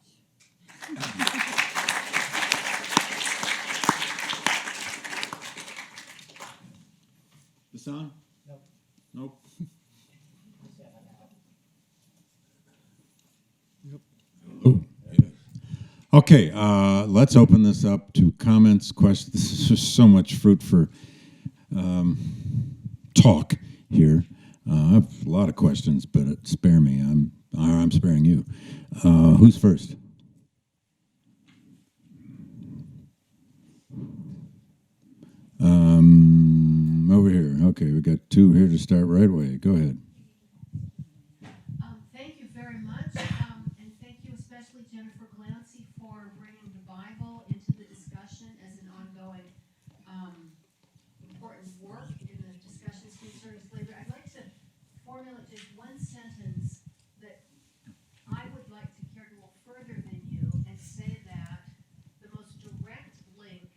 This on? Nope. Oh, yeah. Okay, let's open this up to comments, questions. This is just so much fruit for talk here. I have a lot of questions, but spare me. I'm sparing you. Who's first? Over here. Okay, we got two here to start right away. Go ahead. Thank you very much, and thank you especially, Jennifer Glancy, for bringing the Bible into the discussion as an ongoing important work in the discussions concerning slavery. I'd like to formulate just one sentence that I would like to carry a little further than you and say that the most direct link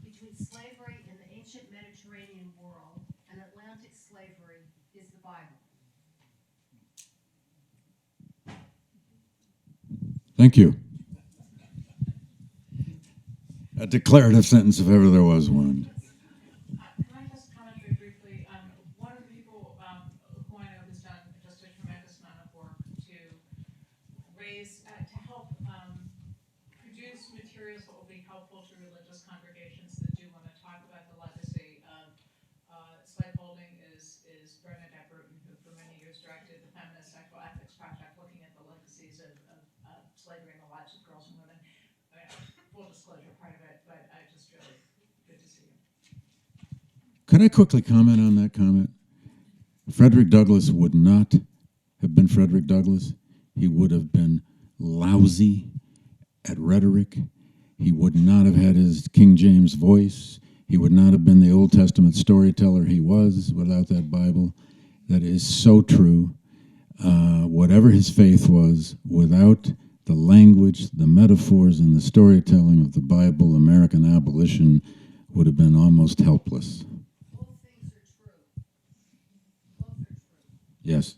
between slavery in the ancient Mediterranean world and Atlantic slavery is the Bible. Thank you. A declarative sentence, if ever there was one. Can I just comment very briefly? One of the people who I know has done just a tremendous amount of work to raise, to help produce materials that will be helpful to religious congregations that do want to talk about the legacy of slaveholding is Bernadette Bruton, who for many years directed the Feminist Sexual Ethics Project, looking at the legacies of slavery in the lives of girls and women. Full disclosure part of it, but just really good to see you. Could I quickly comment on that comment? Frederick Douglass would not have been Frederick Douglass. He would have been lousy at rhetoric. He would not have had his King James voice. He would not have been the Old Testament storyteller he was without that Bible. That is so true. Whatever his faith was, without the language, the metaphors, and the storytelling of the Bible, American abolition would have been almost helpless. Both things are true. Both are true. Yes.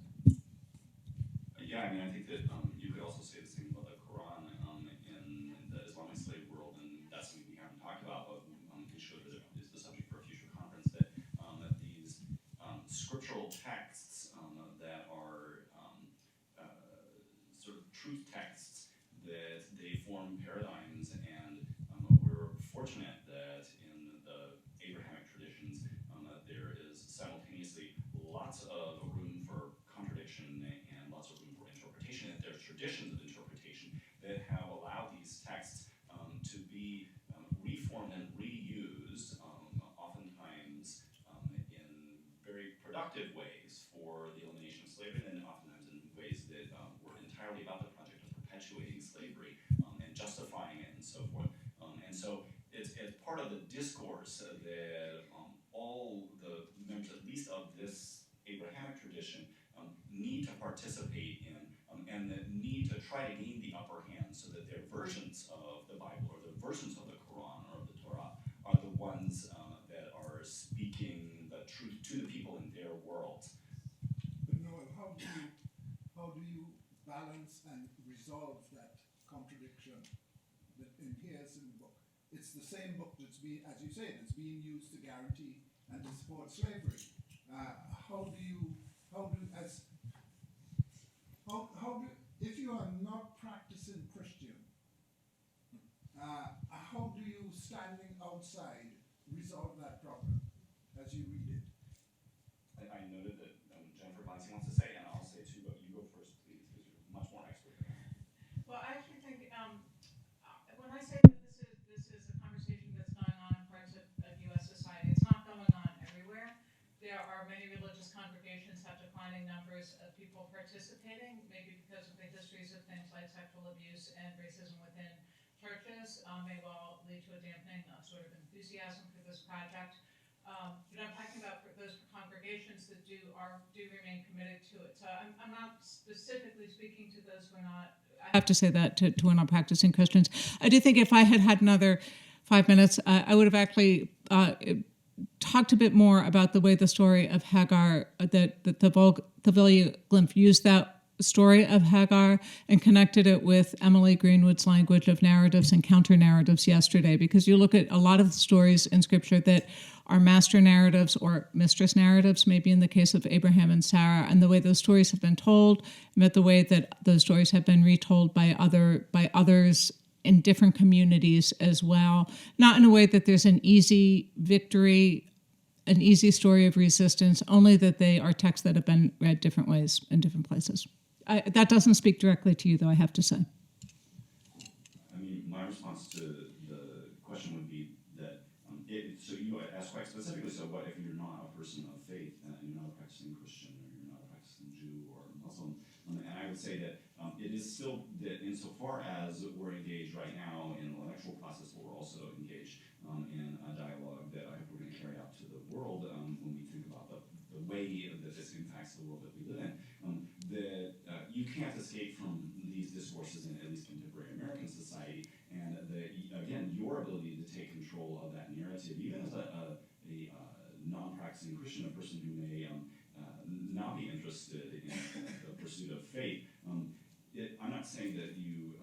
Yeah, I mean, I think that you could also say the same about the Quran in the Islamic slave world, and that's something we haven't talked about, but we should, is the subject for a future conference, that these scriptural texts that are sort of truth texts, that they form paradigms, and we're fortunate that in the Abrahamic traditions there is simultaneously lots of room for contradiction and lots of room for interpretation, and there's traditions of interpretation that have allowed these texts to be reformed and reused, oftentimes in very productive ways for the elimination of slavery, and oftentimes in ways that were entirely about the project of perpetuating slavery and justifying it and so forth. And so it's part of the discourse that all the members, at least of this Abrahamic tradition, need to participate in, and that need ability to try to gain the upper hand so that their versions of the Bible or the versions of the Quran or of the Torah are the ones that are speaking the truth to the people in their world. But Noel, how do you balance and resolve that contradiction that inheres in the book? It's the same book that's being, as you say, that's being used to guarantee and to support slavery. If you are not practicing Christian, how do you, standing outside, resolve that problem as you read it? I noted that Jennifer Glancy wants to say, and I'll say too, but you go first, please, because you're much more expert than I am. Well, I actually think when I say that this is a conversation that's going on in parts of U.S. society, it's not going on everywhere. There are many religious congregations have declining numbers of people participating, maybe because of the histories of things like sexual abuse and racism within churches, may well lead to a dampening of sort of enthusiasm for this project. But I'm talking about for those congregations that do remain committed to it. So I'm not specifically speaking to those who are not. I have to say that to who are not practicing Christians. I do think if I had had another 5 minutes, I would have actually talked a bit more about the way the story of Hagar, that the Villiers Glimpse used that story of Hagar and connected it with Emily Greenwood's language of narratives and counter-narratives yesterday, because you look at a lot of the stories in Scripture that are master narratives or mistress narratives, maybe in the case of Abraham and Sarah, and the way those stories have been told, but the way that those stories have been retold by others in different communities as well, not in a way that there's an easy victory, an easy story of resistance, only that they are texts that have been read different ways in different places. That doesn't speak directly to you, though, I have to say. I mean, my response to the question would be that, so you asked quite specifically, so what if you're not a person of faith, you're not a practicing Christian, or you're not a practicing Jew or Muslim? And I would say that it is still that insofar as we're engaged right now in an intellectual process, but we're also engaged in a dialogue that I hope we're going to carry out to the world when we think about the way that this impacts the world that we live in. That you can't escape from these discourses in at least contemporary American society, and again, your ability to take control of that narrative, even as a non-practicing Christian, a person who may not be interested in the pursuit of faith. I'm not saying that you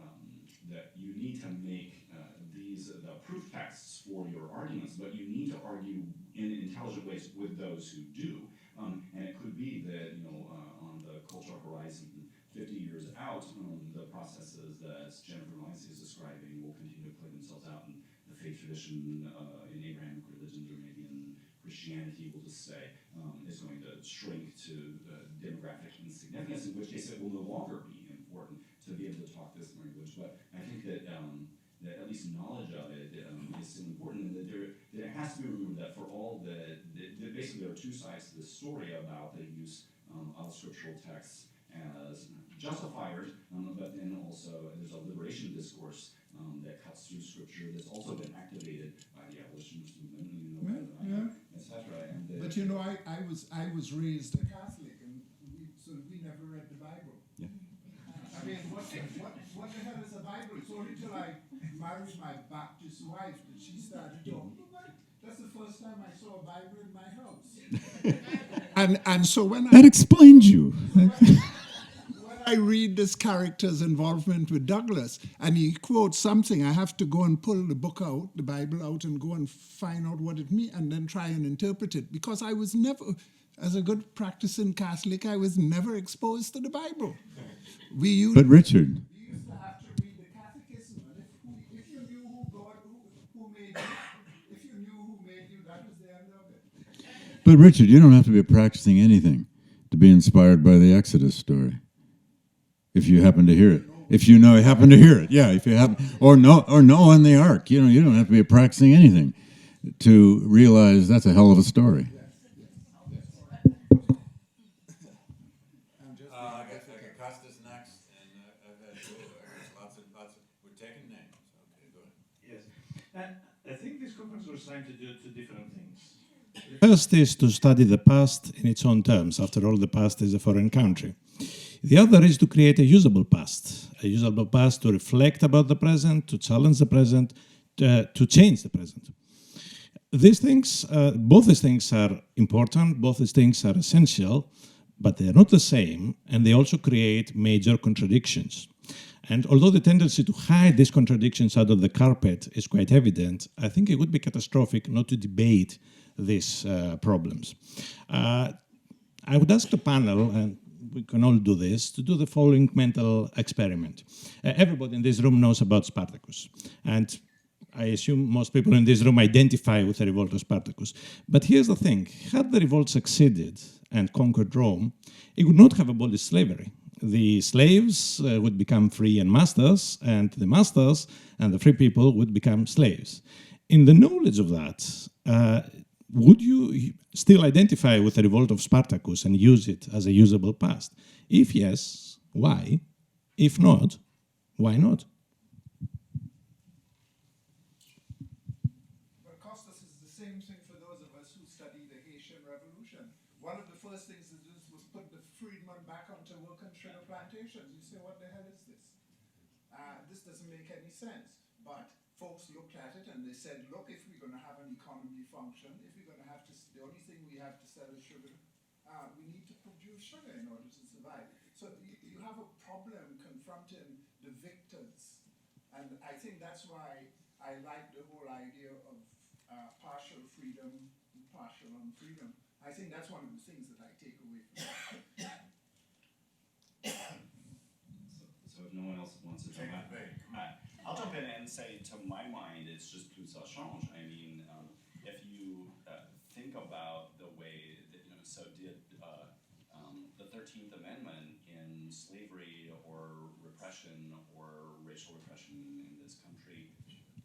need to make the proof texts for your arguments, but you need to argue in intelligent ways with those who do. And it could be that, on the cultural horizon, 50 years out, the processes that Jennifer Glancy is describing will continue to play themselves out in the faith tradition in Abrahamic religions, or maybe in Christianity, we'll just say, is going to shrink to demographic insignificance, in which case it will no longer be important to be able to talk this language. But I think that at least knowledge of it is still important, and that it has to be remembered that for all that basically there are two sides to this story about the use of scriptural texts as justifiers, but then also there's a liberation discourse that cuts through Scripture that's also been activated by the abolitionist movement, etc. But I was raised a Catholic, and we never read the Bible. Yeah. I mean, what the hell is a Bible? It's only till I married my Baptist wife that she started talking about it. That's the first time I saw a Bible in my house. and so when That explains you. when I read this character's involvement with Douglas, and he quotes something, I have to go and pull the book out, the Bible out, and go and find out what it means, and then try and interpret it. Because I was never, as a good practicing Catholic, I was never exposed to the Bible. But Richard, We used to have to read the Catechism, and if you knew who made you, if you knew who made you, that was the end of it. But Richard, you don't have to be practicing anything to be inspired by the Exodus story. If you happen to hear it, if you happen to hear it, yeah. If you happen, or Noah and the Ark, you don't have to be practicing anything to realize that's a hell of a story. I got Costas next, and I've had lots of. We're taking names. Okay, go ahead. Yes, I think this conference was trying to do two different things. The first is to study the past in its own terms. After all, the past is a foreign country. The other is to create a usable past to reflect about the present, to challenge the present, to change the present. These things, both these things are important, both these things are essential, but they are not the same, and they also create major contradictions. And although the tendency to hide these contradictions under the carpet is quite evident, I think it would be catastrophic not to debate these problems. I would ask the panel, and we can all do this, to do the following mental experiment. Everybody in this room knows about Spartacus, and I assume most people in this room identify with the revolt of Spartacus. But here's the thing, had the revolt succeeded and conquered Rome, it would not have abolished slavery. The slaves would become free and masters, and the masters and the free people would become slaves. In the knowledge of that, would you still identify with the revolt of Spartacus and use it as a usable past? If yes, why? If not, why not? But Costas, is the same thing for those of us who study the Haitian Revolution. One of the first things to do was put the freedmen back onto work on sugar plantations. You say, what the hell is this? This doesn't make any sense. But folks looked at it and they said, look, if we're going to have an economy function, if we're going to have to, the only thing we have to sell is sugar, we need to produce sugar in order to survive. So you have a problem confronting the victors. And I think that's why I like the whole idea of partial freedom and partial unfreedom. I think that's one of the things that I take away from that. So if no one else wants to jump in, I'll jump in and say, to my mind, it's just plus ça change. I mean, if you think about the way that, so did the 13th Amendment in slavery or repression or racial repression in this country?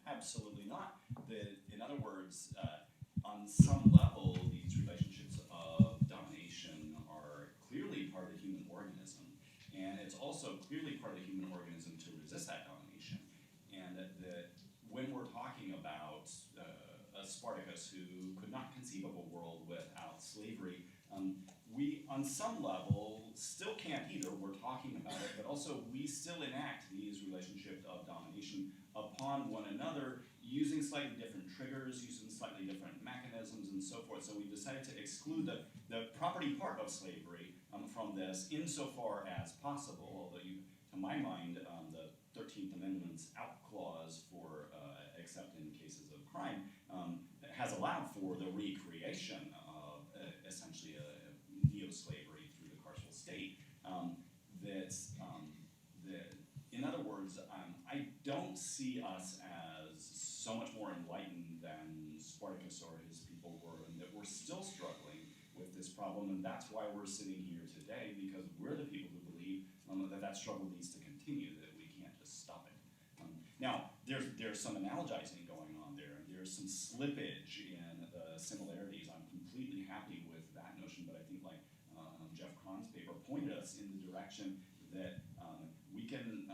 Absolutely not. In other words, on some level, these relationships of domination are clearly part of the human organism, and it's also clearly part of the human organism to resist that domination. And when we're talking about a Spartacus who could not conceive of a world without slavery, we, on some level, still can't either. We're talking about it, but also we still enact these relationships of domination upon one another, using slightly different triggers, using slightly different mechanisms, and so forth. So we decided to exclude the property part of slavery from this insofar as possible, although to my mind, the 13th Amendment's out clause for except in cases of crime has allowed for the recreation of essentially a neo-slavery through the carceral state. In other words, I don't see us as so much more enlightened than Spartacus or his people were, and that we're still struggling with this problem, and that's why we're sitting here today, because we're the people who believe that struggle needs to continue, that we can't just stop it. Now, there's some analogizing going on there, and there's some slippage in the similarities. I'm completely happy with that notion, but I think like Jeff Cron's paper pointed us in the direction that we can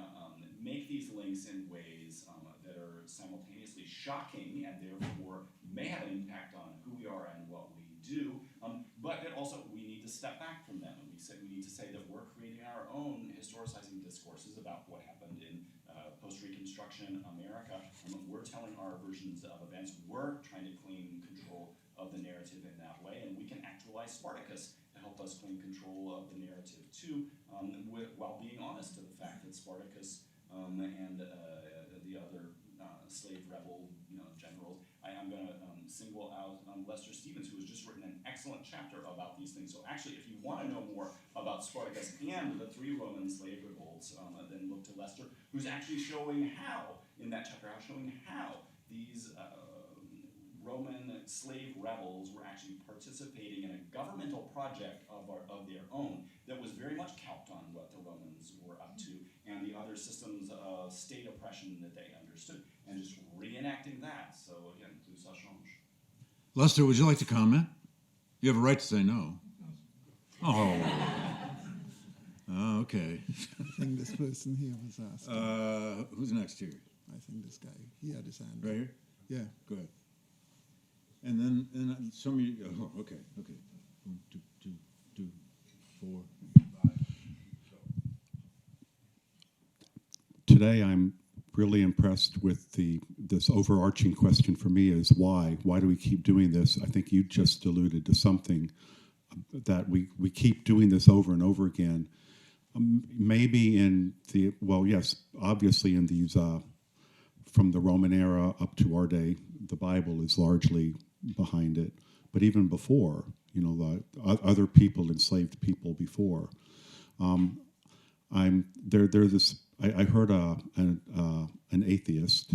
make these links in ways that are simultaneously shocking and therefore may have an impact on who we are and what we do, but that also we need to step back from them. And we need to say that we're creating our own historicizing discourses about what happened in post-Reconstruction America. We're telling our versions of events. We're trying to claim control of the narrative in that way, and we can actualize Spartacus to help us claim control of the narrative too, while being honest to the fact that Spartacus and the other slave rebel generals. I'm going to single out Lester Stevens, who has just written an excellent chapter about these things. So actually, if you want to know more about Spartacus and the 3 Roman slave revolts, then look to Lester, who's actually showing how, in that chapter, showing how these Roman slave rebels were actually participating in a governmental project of their own that was very much calked on what the Romans were up to and the other systems of state oppression that they understood, and just reenacting that. So again, plus ça change. Lester, would you like to comment? You have a right to say no. Oh. Okay. I think this person here was asked. Who's next here? I think this guy, he had his hand. Right here? Yeah. Go ahead. And then some of you, okay. 1, 2, 3, 4, 5. today I'm really impressed with this overarching question for me is why? Why do we keep doing this? I think you just alluded to something that we keep doing this over and over again. Maybe in the, well, yes, obviously in these, from the Roman era up to our day, the Bible is largely behind it. But even before, you know, the other people, enslaved people before. I heard an atheist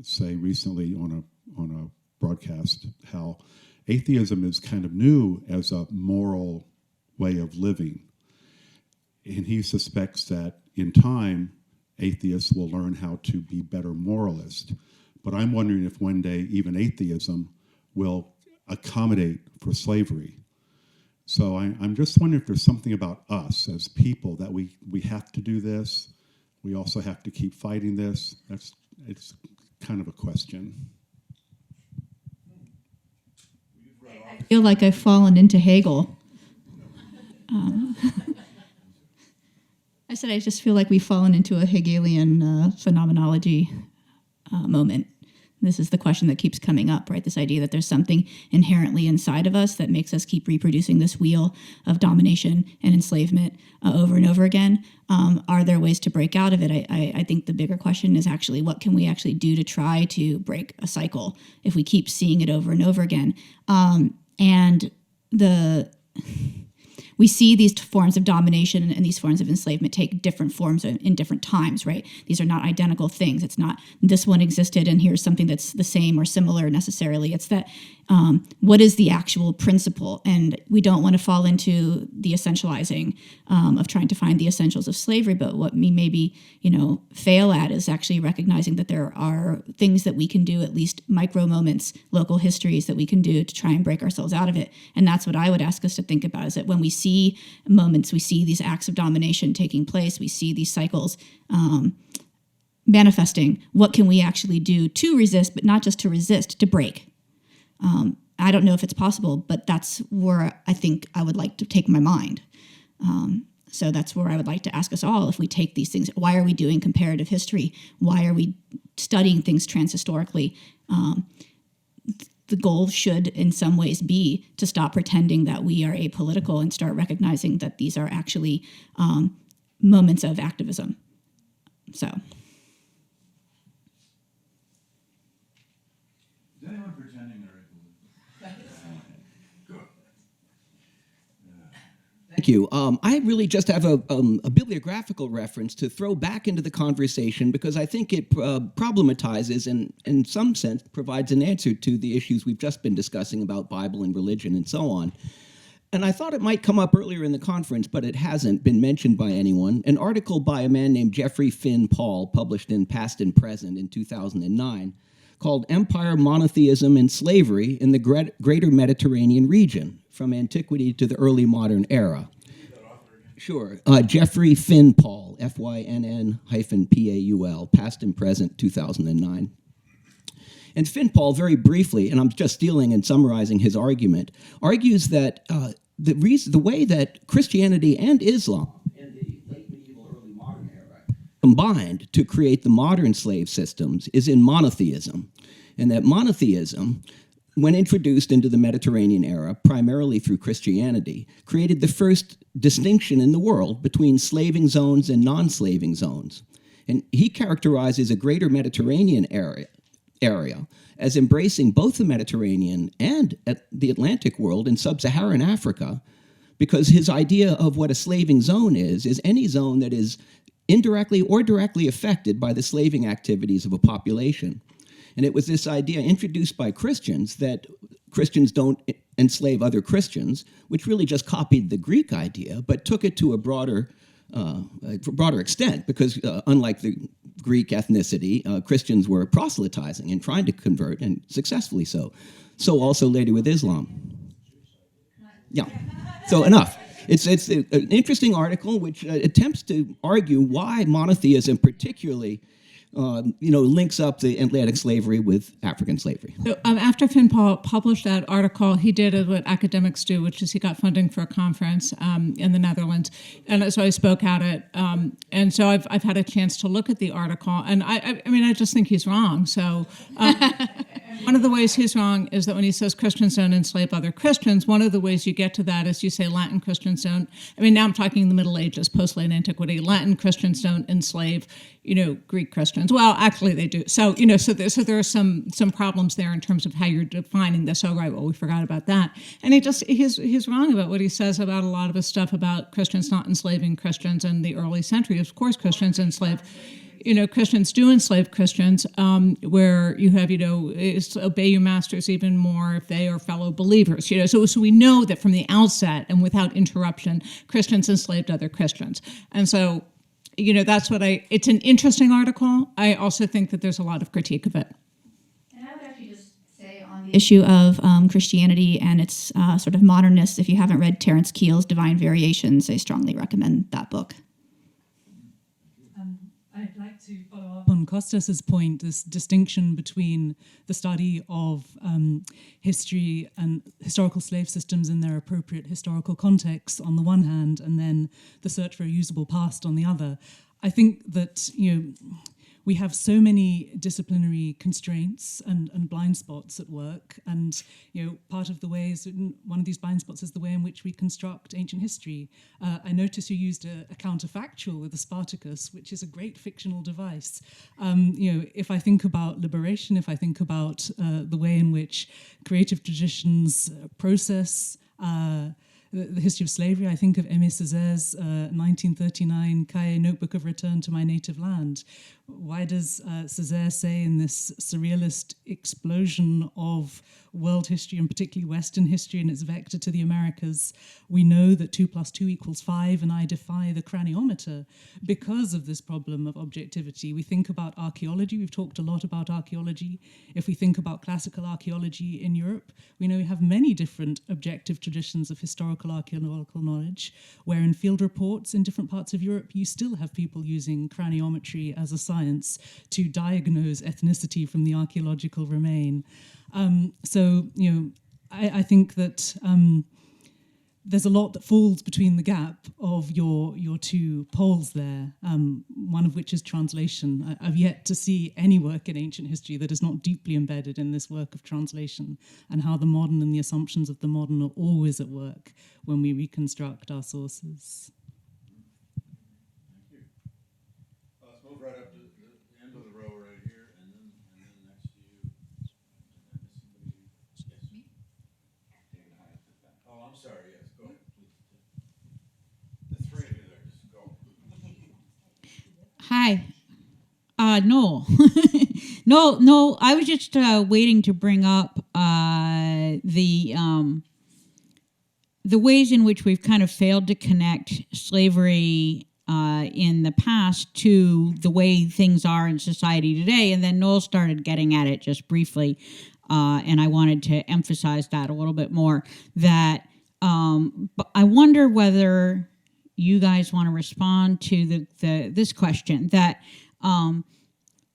say recently on a broadcast how atheism is kind of new as a moral way of living. And he suspects that in time, atheists will learn how to be better moralists. But I'm wondering if one day even atheism will accommodate for slavery. So I'm just wondering if there's something about us as people that we have to do this. We also have to keep fighting this. It's kind of a question. I feel like I've fallen into Hegel. I said I just feel like we've fallen into a Hegelian phenomenology moment. This is the question that keeps coming up, right? This idea that there's something inherently inside of us that makes us keep reproducing this wheel of domination and enslavement over and over again. Are there ways to break out of it? I think the bigger question is actually what can we actually do to try to break a cycle if we keep seeing it over and over again? We see these forms of domination and these forms of enslavement take different forms in different times, right? These are not identical things. It's not this one existed and here's something that's the same or similar necessarily. It's that what is the actual principle? And we don't want to fall into the essentializing of trying to find the essentials of slavery, but what we maybe, fail at is actually recognizing that there are things that we can do, at least micro moments, local histories that we can do to try and break ourselves out of it. And that's what I would ask us to think about, is that when we see moments, we see these acts of domination taking place, we see these cycles manifesting, what can we actually do to resist, but not just to resist, to break? I don't know if it's possible, but that's where I think I would like to take my mind. So that's where I would like to ask us all, if we take these things, why are we doing comparative history? Why are we studying things transhistorically? The goal should, in some ways, be to stop pretending that we are apolitical and start recognizing that these are actually moments of activism. So. Is anyone pretending they're apolitical? Thank you. I really just have a bibliographical reference to throw back into the conversation because I think it problematizes and, in some sense, provides an answer to the issues we've just been discussing about Bible and religion and so on. And I thought it might come up earlier in the conference, but it hasn't been mentioned by anyone. An article by a man named Jeffrey Finn Paul, published in Past and Present in 2009, called Empire, Monotheism, and Slavery in the Greater Mediterranean Region, from Antiquity to the Early Modern Era. Sure. Jeffrey Finn Paul, FYNN-PAUL, Past and Present, 2009. And Finn Paul, very briefly, and I'm just stealing and summarizing his argument, argues that the way that Christianity and Islam in the late medieval, early modern era combined to create the modern slave systems is in monotheism, and that monotheism, when introduced into the Mediterranean era, primarily through Christianity, created the first distinction in the world between slaving zones and non-slaving zones. And he characterizes a greater Mediterranean area as embracing both the Mediterranean and the Atlantic world and sub-Saharan Africa, because his idea of what a slaving zone is any zone that is indirectly or directly affected by the slaving activities of a population. And it was this idea introduced by Christians that Christians don't enslave other Christians, which really just copied the Greek idea, but took it to a broader extent, because unlike the Greek ethnicity, Christians were proselytizing and trying to convert, and successfully so. So also later with Islam. Yeah, so enough. It's an interesting article which attempts to argue why monotheism particularly links up the Atlantic slavery with African slavery. So, after Finn Paul published that article, he did what academics do, which is he got funding for a conference in the Netherlands, and so I spoke at it. And so I've had a chance to look at the article, and I just think he's wrong. So one of the ways he's wrong is that when he says Christians don't enslave other Christians, one of the ways you get to that is you say Latin Christians don't. Now I'm talking the Middle Ages, post-late antiquity. Latin Christians don't enslave, Greek Christians. Well, actually they do. So, so there are some problems there in terms of how you're defining this. Oh, right, well, we forgot about that. And he's wrong about what he says about a lot of his stuff about Christians not enslaving Christians in the early century. Of course, Christians enslave. Christians do enslave Christians, where you have, obey your masters even more if they are fellow believers. So we know that from the outset and without interruption, Christians enslaved other Christians. And so, that's it's an interesting article. I also think that there's a lot of critique of it. And I would actually just say on the issue of Christianity and its sort of modernness, if you haven't read Terence Keel's Divine Variations, I strongly recommend that book. I'd like to follow up on Costas's point, this distinction between the study of history and historical slave systems in their appropriate historical contexts on the one hand, and then the search for a usable past on the other. I think that, we have so many disciplinary constraints and blind spots at work, and part of the ways, one of these blind spots is the way in which we construct ancient history. I notice you used a counterfactual with the Spartacus, which is a great fictional device. If I think about liberation, if I think about the way in which creative traditions process the history of slavery, I think of Aimé Césaire's 1939 Cahiers Notebook of Return to My Native Land. Why does Césaire say in this surrealist explosion of world history, and particularly Western history and its vector to the Americas, we know that 2 + 2 = 5, and I defy the craniometer because of this problem of objectivity. We think about archaeology. We've talked a lot about archaeology. If we think about classical archaeology in Europe, we know we have many different objective traditions of historical archaeological knowledge, where in field reports in different parts of Europe, you still have people using craniometry as a science to diagnose ethnicity from the archaeological remain. I think that there's a lot that falls between the gap of your two poles there, one of which is translation. I've yet to see any work in ancient history that is not deeply embedded in this work of translation, and how the modern and the assumptions of the modern are always at work when we reconstruct our sources. Thank you. Let's move right up to the end of the row right here, and then next to you. Yes. Me? Oh, I'm sorry. Yes, go ahead, please. The three of you there, just go. Hi. No. No, I was just waiting to bring up the ways in which we've kind of failed to connect slavery in the past to the way things are in society today. And then Noel started getting at it just briefly, and I wanted to emphasize that a little bit more, that but I wonder whether you guys want to respond to this question, that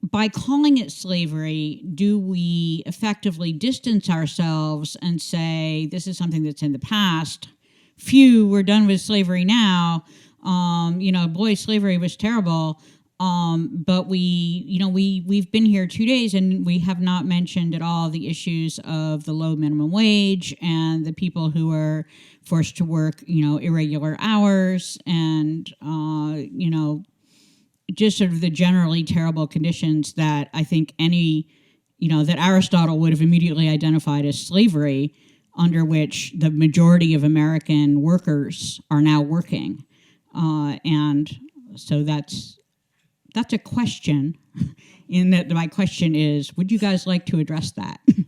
by calling it slavery, do we effectively distance ourselves and say this is something that's in the past? Phew, we're done with slavery now. Boy, slavery was terrible. But we've been here 2 days and we have not mentioned at all the issues of the low minimum wage and the people who are forced to work, irregular hours and, just sort of the generally terrible conditions that I think that Aristotle would have immediately identified as slavery, under which the majority of American workers are now working. And so that's a question, in that my question is, would you guys like to address that? Could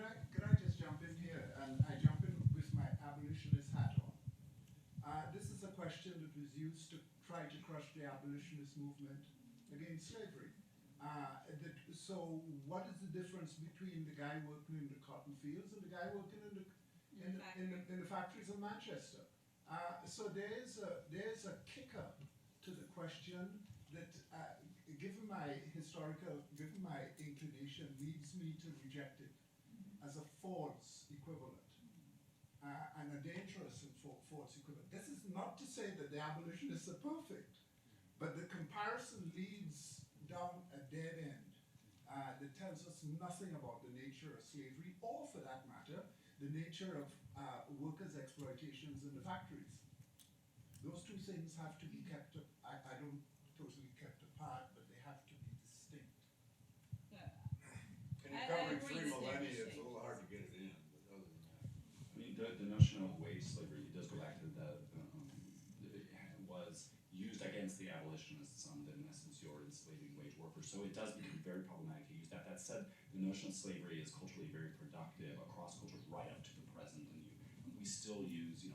I just jump in here? And I jump in with my abolitionist hat on. This is a question that was used to try to crush the abolitionist movement against slavery. So what is the difference between the guy working in the cotton fields and the guy working in the factories of Manchester? So there's a kicker to the question that given my inclination, leads me to reject it as a false equivalent and a dangerous and false equivalent. This is not to say that the abolitionists are perfect, but the comparison leads down a dead end that tells us nothing about the nature of slavery, or for that matter, the nature of workers' exploitations in the factories. Those two things have to be kept, I don't totally kept apart, but they have to be distinct. Can you cover 3 millennia? It's a little hard to get it in, but other than that. I mean, the notion of wage slavery, it does go back to it was used against the abolitionists, that in essence you're enslaving wage workers. So it does become very problematic to use that. That said, the notion of slavery is culturally very productive across cultures right up to the present, and we still use, in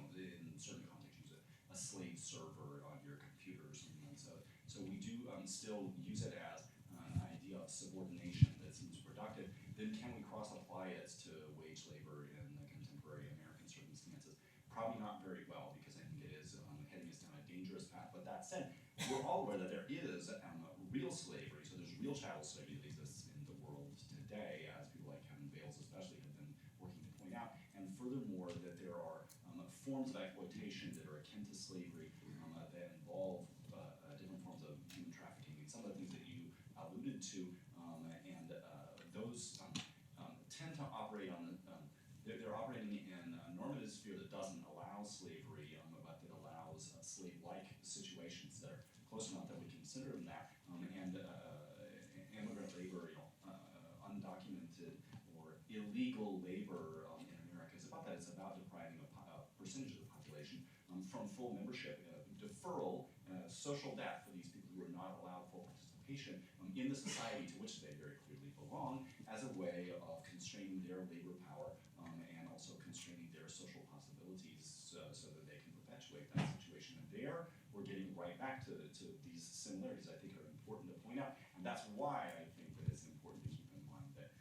certain contexts, use a slave server on your computer or something like that. So we do still use it as an idea of subordination that seems productive. Then can we cross-apply it to wage labor in the contemporary American circumstances? Probably not very well, because I think it is heading us down a dangerous path. But that said, we're all aware that there is real slavery. So there's real chattel slavery that exists in the world today, as people like Kevin Bales especially have been working to point out. And furthermore, that there are forms of exploitation that are akin to slavery that involve different forms of human trafficking, and some of the things that you alluded to, and those tend to operate on, they're operating in a normative sphere that doesn't allow slavery, but that allows slave-like situations that are close enough that we consider them that, and immigrant labor, undocumented or illegal labor in America is about that. It's about depriving a percentage of the population from full membership, deferral, social debt for these people who are not allowed full participation in the society to which they very clearly belong, as a way of constraining their labor power and also constraining their social possibilities so that they can perpetuate that situation. And there, we're getting right back to these similarities I think are important to point out. And that's why I think that it's important to keep in mind that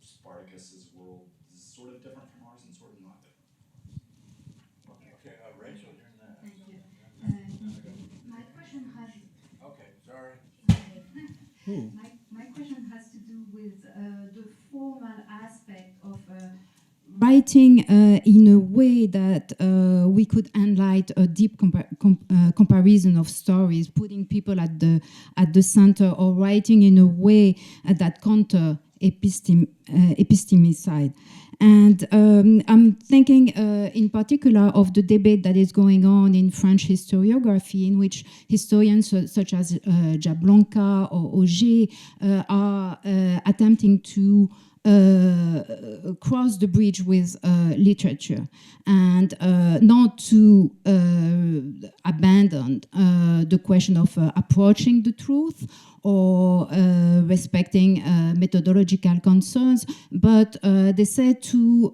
Spartacus's world is sort of different from ours and sort of not different from ours. Okay, Rachel, you're next. Thank you. My question has. Okay, sorry. My question has to do with the formal aspect of writing in a way that we could enlighten a deep comparison of stories, putting people at the center, or writing in a way that counter epistemicide. And I'm thinking in particular of the debate that is going on in French historiography, in which historians such as Jablonka or Auger are attempting to cross the bridge with literature, and not to abandon the question of approaching the truth or respecting methodological concerns, but they say to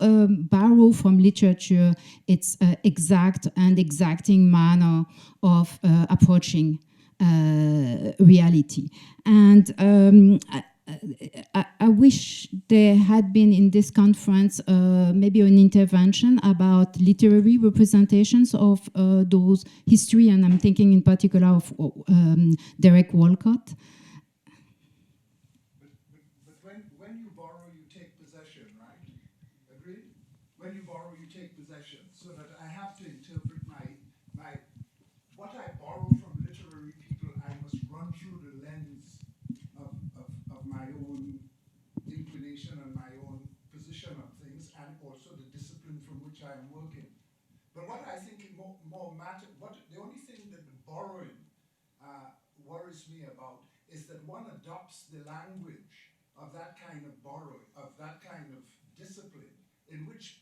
borrow from literature its exact and exacting manner of approaching reality. And I wish there had been in this conference maybe an intervention about literary representations of those history, and I'm thinking in particular of Derek Walcott. But when you borrow, you take possession, right? Agreed? When you borrow, you take possession. So that I have to interpret what I borrow from literary people, I must run through the lens of my own inclination and my own position on things, and also the discipline from which I am working. But what I think more matter, the only thing that the borrowing worries me about is that one adopts the language of that kind of borrowing, of that kind of discipline, in which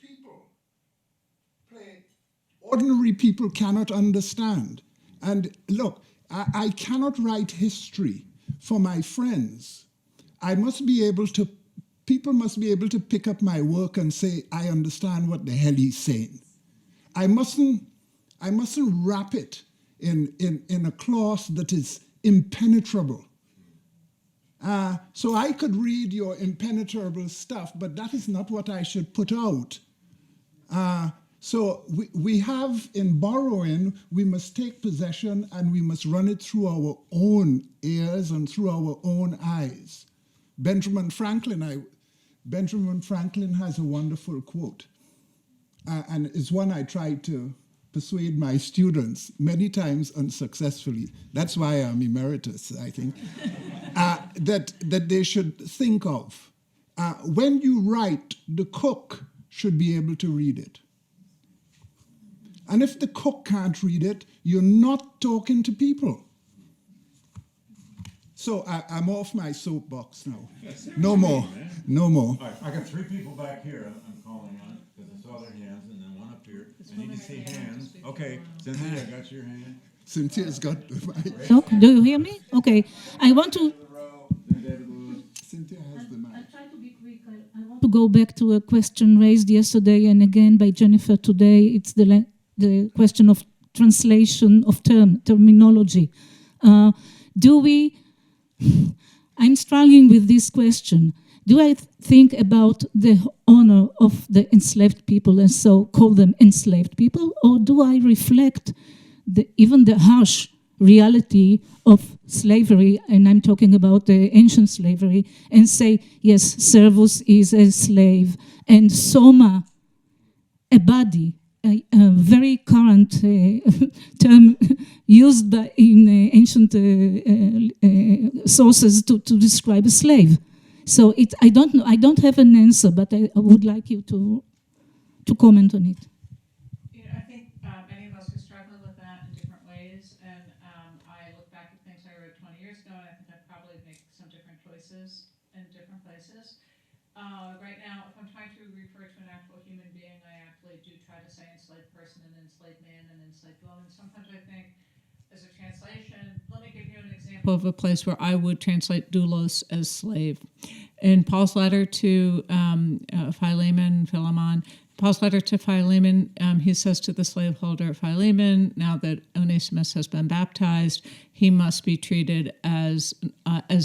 ordinary people cannot understand. And look, I cannot write history for my friends. People must be able to pick up my work and say, I understand what the hell he's saying. I mustn't wrap it in a cloth that is impenetrable. So I could read your impenetrable stuff, but that is not what I should put out. So we have, in borrowing, we must take possession and we must run it through our own ears and through our own eyes. Benjamin Franklin has a wonderful quote, and it's one I try to persuade my students many times unsuccessfully. That's why I'm emeritus, I think, that they should think of. When you write, the cook should be able to read it. And if the cook can't read it, you're not talking to people. So I'm off my soapbox now. No more. No more. All right, I got 3 people back here I'm calling on because I saw their hands, and then one up here. I need to see hands. Okay, Cynthia, I got your hand. Cynthia's got the mic. So, do you hear me? Okay. I want to Cynthia has the mic. I'll try to be quick. I want to go back to a question raised yesterday and again by Jennifer today. It's the question of translation of terminology. I'm struggling with this question. Do I think about the honor of the enslaved people and so call them enslaved people, or do I reflect even the harsh reality of slavery, and I'm talking about the ancient slavery, and say, yes, servus is a slave, and soma, a body, a very current term used in ancient sources to describe a slave. So I don't know. I don't have an answer, but I would like you to comment on it. I think many of us are struggling with that in different ways, and I look back at things I wrote 20 years ago, and I think I'd probably make some different choices in different places. Right now, if I'm trying to refer to an actual human being, I actually do try to say enslaved person and enslaved man and enslaved woman. Sometimes I think, as a translation, let me give you an example of a place where I would translate doulos as slave. In Paul's letter to Philemon, Paul's letter to Philemon, he says to the slaveholder Philemon, now that Onesimus has been baptized, he must be treated as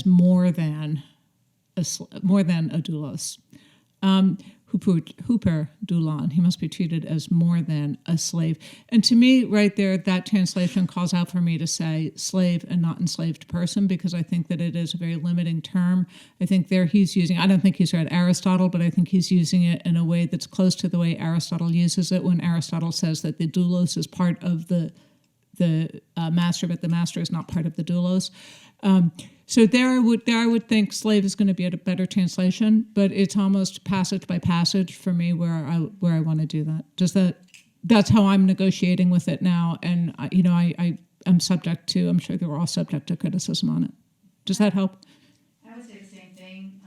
more than a doulos. Huper doulan. He must be treated as more than a slave. And to me, right there, that translation calls out for me to say slave and not enslaved person, because I think that it is a very limiting term. I think there he's using, I don't think he's read Aristotle, but I think he's using it in a way that's close to the way Aristotle uses it when Aristotle says that the doulos is part of the master, but the master is not part of the doulos. So there I would think slave is going to be a better translation, but it's almost passage by passage for me where I want to do that. That's how I'm negotiating with it now, and I'm subject to. I'm sure they're all subject to criticism on it. Does that help? I would say the same thing.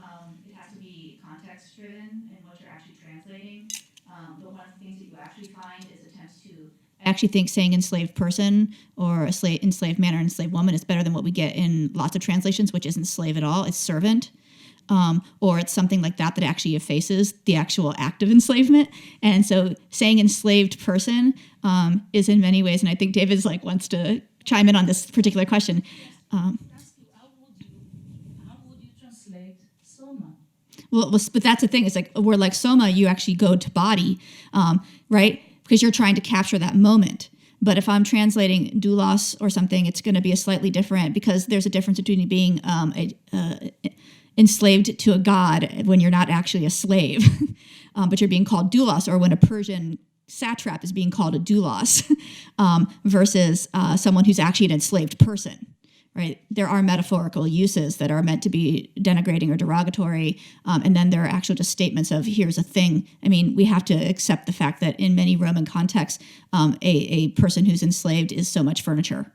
It has to be context driven in what you're actually translating. But one of the things that you actually find is attempts to. I actually think saying enslaved person or enslaved man or enslaved woman is better than what we get in lots of translations, which isn't slave at all. It's servant. Or it's something like that actually effaces the actual act of enslavement. And so saying enslaved person is in many ways, and I think David wants to chime in on this particular question. How would you translate soma? Well, but that's the thing. It's where soma, you actually go to body, right? Because you're trying to capture that moment. But if I'm translating doulos or something, it's going to be a slightly different, because there's a difference between being enslaved to a god when you're not actually a slave, but you're being called doulos, or when a Persian satrap is being called a doulos versus someone who's actually an enslaved person. Right? There are metaphorical uses that are meant to be denigrating or derogatory, and then there are actual just statements of here's a thing. I mean, we have to accept the fact that in many Roman contexts, a person who's enslaved is so much furniture,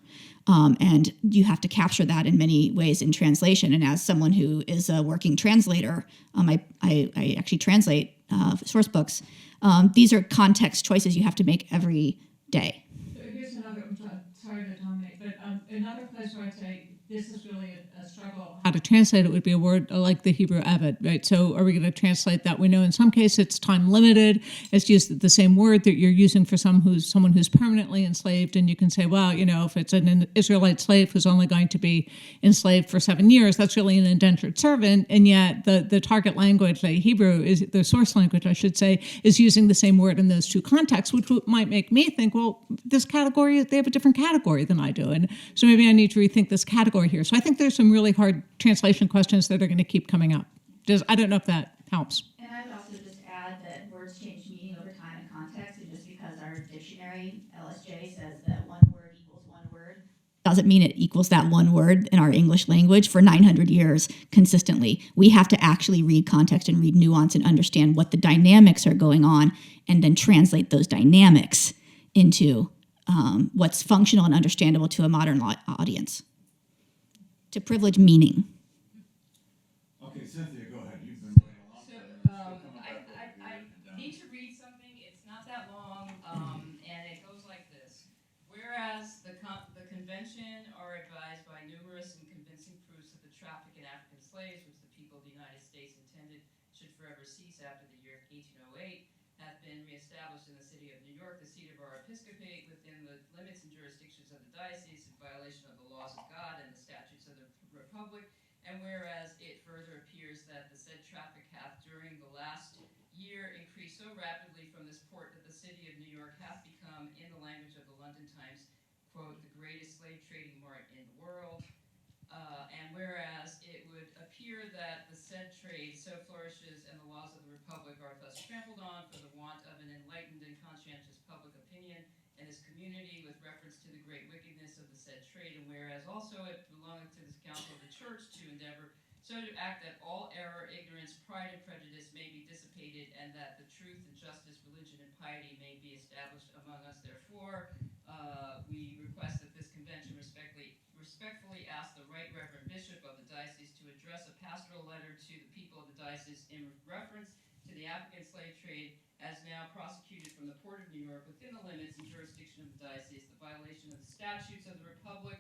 and you have to capture that in many ways in translation. And as someone who is a working translator, I actually translate source books. These are context choices you have to make every day. Here's another, sorry to dominate, but another place where I'd say this is really a struggle. How to translate it would be a word like the Hebrew Eved, right? So are we going to translate that? We know in some cases it's time limited. It's used the same word that you're using for someone who's permanently enslaved, and you can say, well, if it's an Israelite slave who's only going to be enslaved for 7 years, that's really an indentured servant, and yet the target language, the Hebrew, is the source language, I should say, is using the same word in those two contexts, which might make me think, well, this category, they have a different category than I do, and so maybe I need to rethink this category here. So I think there's some really hard translation questions that are going to keep coming up. I don't know if that helps. And I would also just add that words change meaning over time and context, and just because our dictionary, LSJ, says that one word equals one word, doesn't mean it equals that one word in our English language for 900 years consistently. We have to actually read context and read nuance and understand what the dynamics are going on, and then translate those dynamics into what's functional and understandable to a modern audience. To privilege meaning. Okay, Cynthia, go ahead. You've been waiting a long time. I need to read something. It's not that long, and it goes like this. Whereas the convention are advised by numerous and convincing proofs that the traffic in African slaves, which the people of the United States intended should forever cease after the year 1808, have been reestablished in the city of New York, the seat of our episcopate, within the limits and jurisdictions of the diocese, in violation of the laws of God and the statutes of the Republic, and whereas it further appears that the said traffic hath during the last year increased so rapidly from this port that the city of New York hath become, in the language of the London Times, quote, the greatest slave trading mart in the world, and whereas it would appear that the said trade so flourishes and the laws of the Republic are thus trampled on for the want of an enlightened and conscientious public opinion in this community with reference to the great wickedness of the said trade, and whereas also it belongeth to this council of the church to endeavor so to act that all error, ignorance, pride, and prejudice may be dissipated, and that the truth and justice, religion, and piety may be established among us. Therefore, we request that this convention respectfully ask the Right Reverend Bishop of the Diocese to address a pastoral letter to the people of the diocese in reference to the African slave trade as now prosecuted from the port of New York within the limits and jurisdiction of the diocese, the violation of the statutes of the Republic,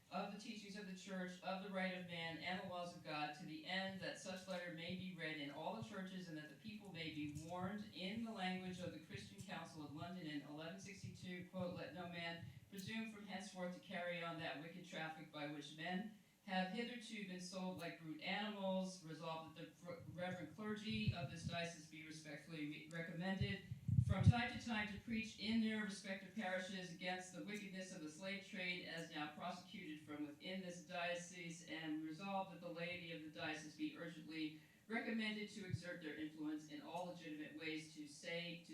of the teachings of the Church, of the right of man, and the laws of God, to the end that such letter may be read in all the churches, and that the people may be warned in the language of the Christian Council of London in 1162, quote, let no man presume from henceforth to carry on that wicked traffic by which men have hitherto been sold like brute animals. Resolved that the reverend clergy of this diocese be respectfully recommended from time to time to preach in their respective parishes against the wickedness of the slave trade as now prosecuted from within this diocese, and resolved that the laity of the diocese be urgently recommended to exert their influence in all legitimate ways to stay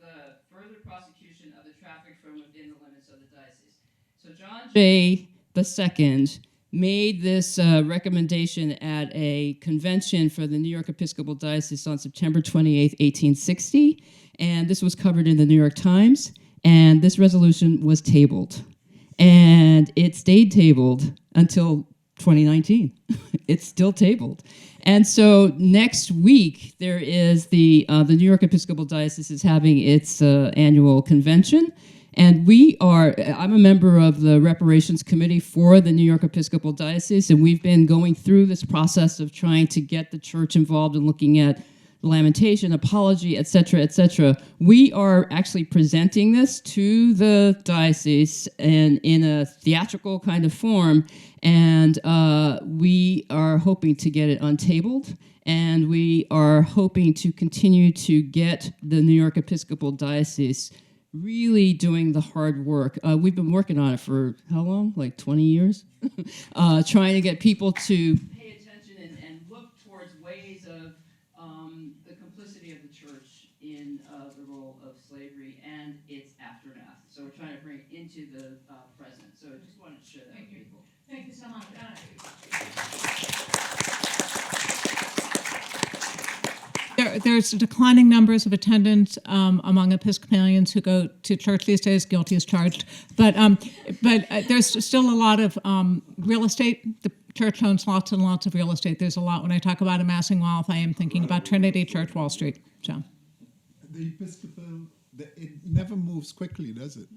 the further prosecution of the traffic from within the limits of the diocese. So John J. II made this recommendation at a convention for the New York Episcopal Diocese on September 28, 1860, and this was covered in the New York Times, and this resolution was tabled. And it stayed tabled until 2019. It's still tabled. And so next week, there is the New York Episcopal Diocese is having its annual convention. And I'm a member of the Reparations Committee for the New York Episcopal Diocese, and we've been going through this process of trying to get the church involved in looking at lamentation, apology, et cetera, we are actually presenting this to the diocese and in a theatrical kind of form, and we are hoping to get it untabled, and we are hoping to continue to get the New York Episcopal Diocese really doing the hard work. We've been working on it for how long? Like 20 years? Trying to get people to pay attention and look towards ways of the complicity of the church in the role of slavery and its aftermath. So we're trying to bring it into the present. So I just wanted to share that with people. Thank you so much. There's declining numbers of attendance among Episcopalians who go to church these days. Guilty as charged, but there's still a lot of real estate. The church owns lots and lots of real estate. There's a lot. When I talk about amassing wealth, I am thinking about Trinity Church, Wall Street. So the Episcopal, it never moves quickly, does it?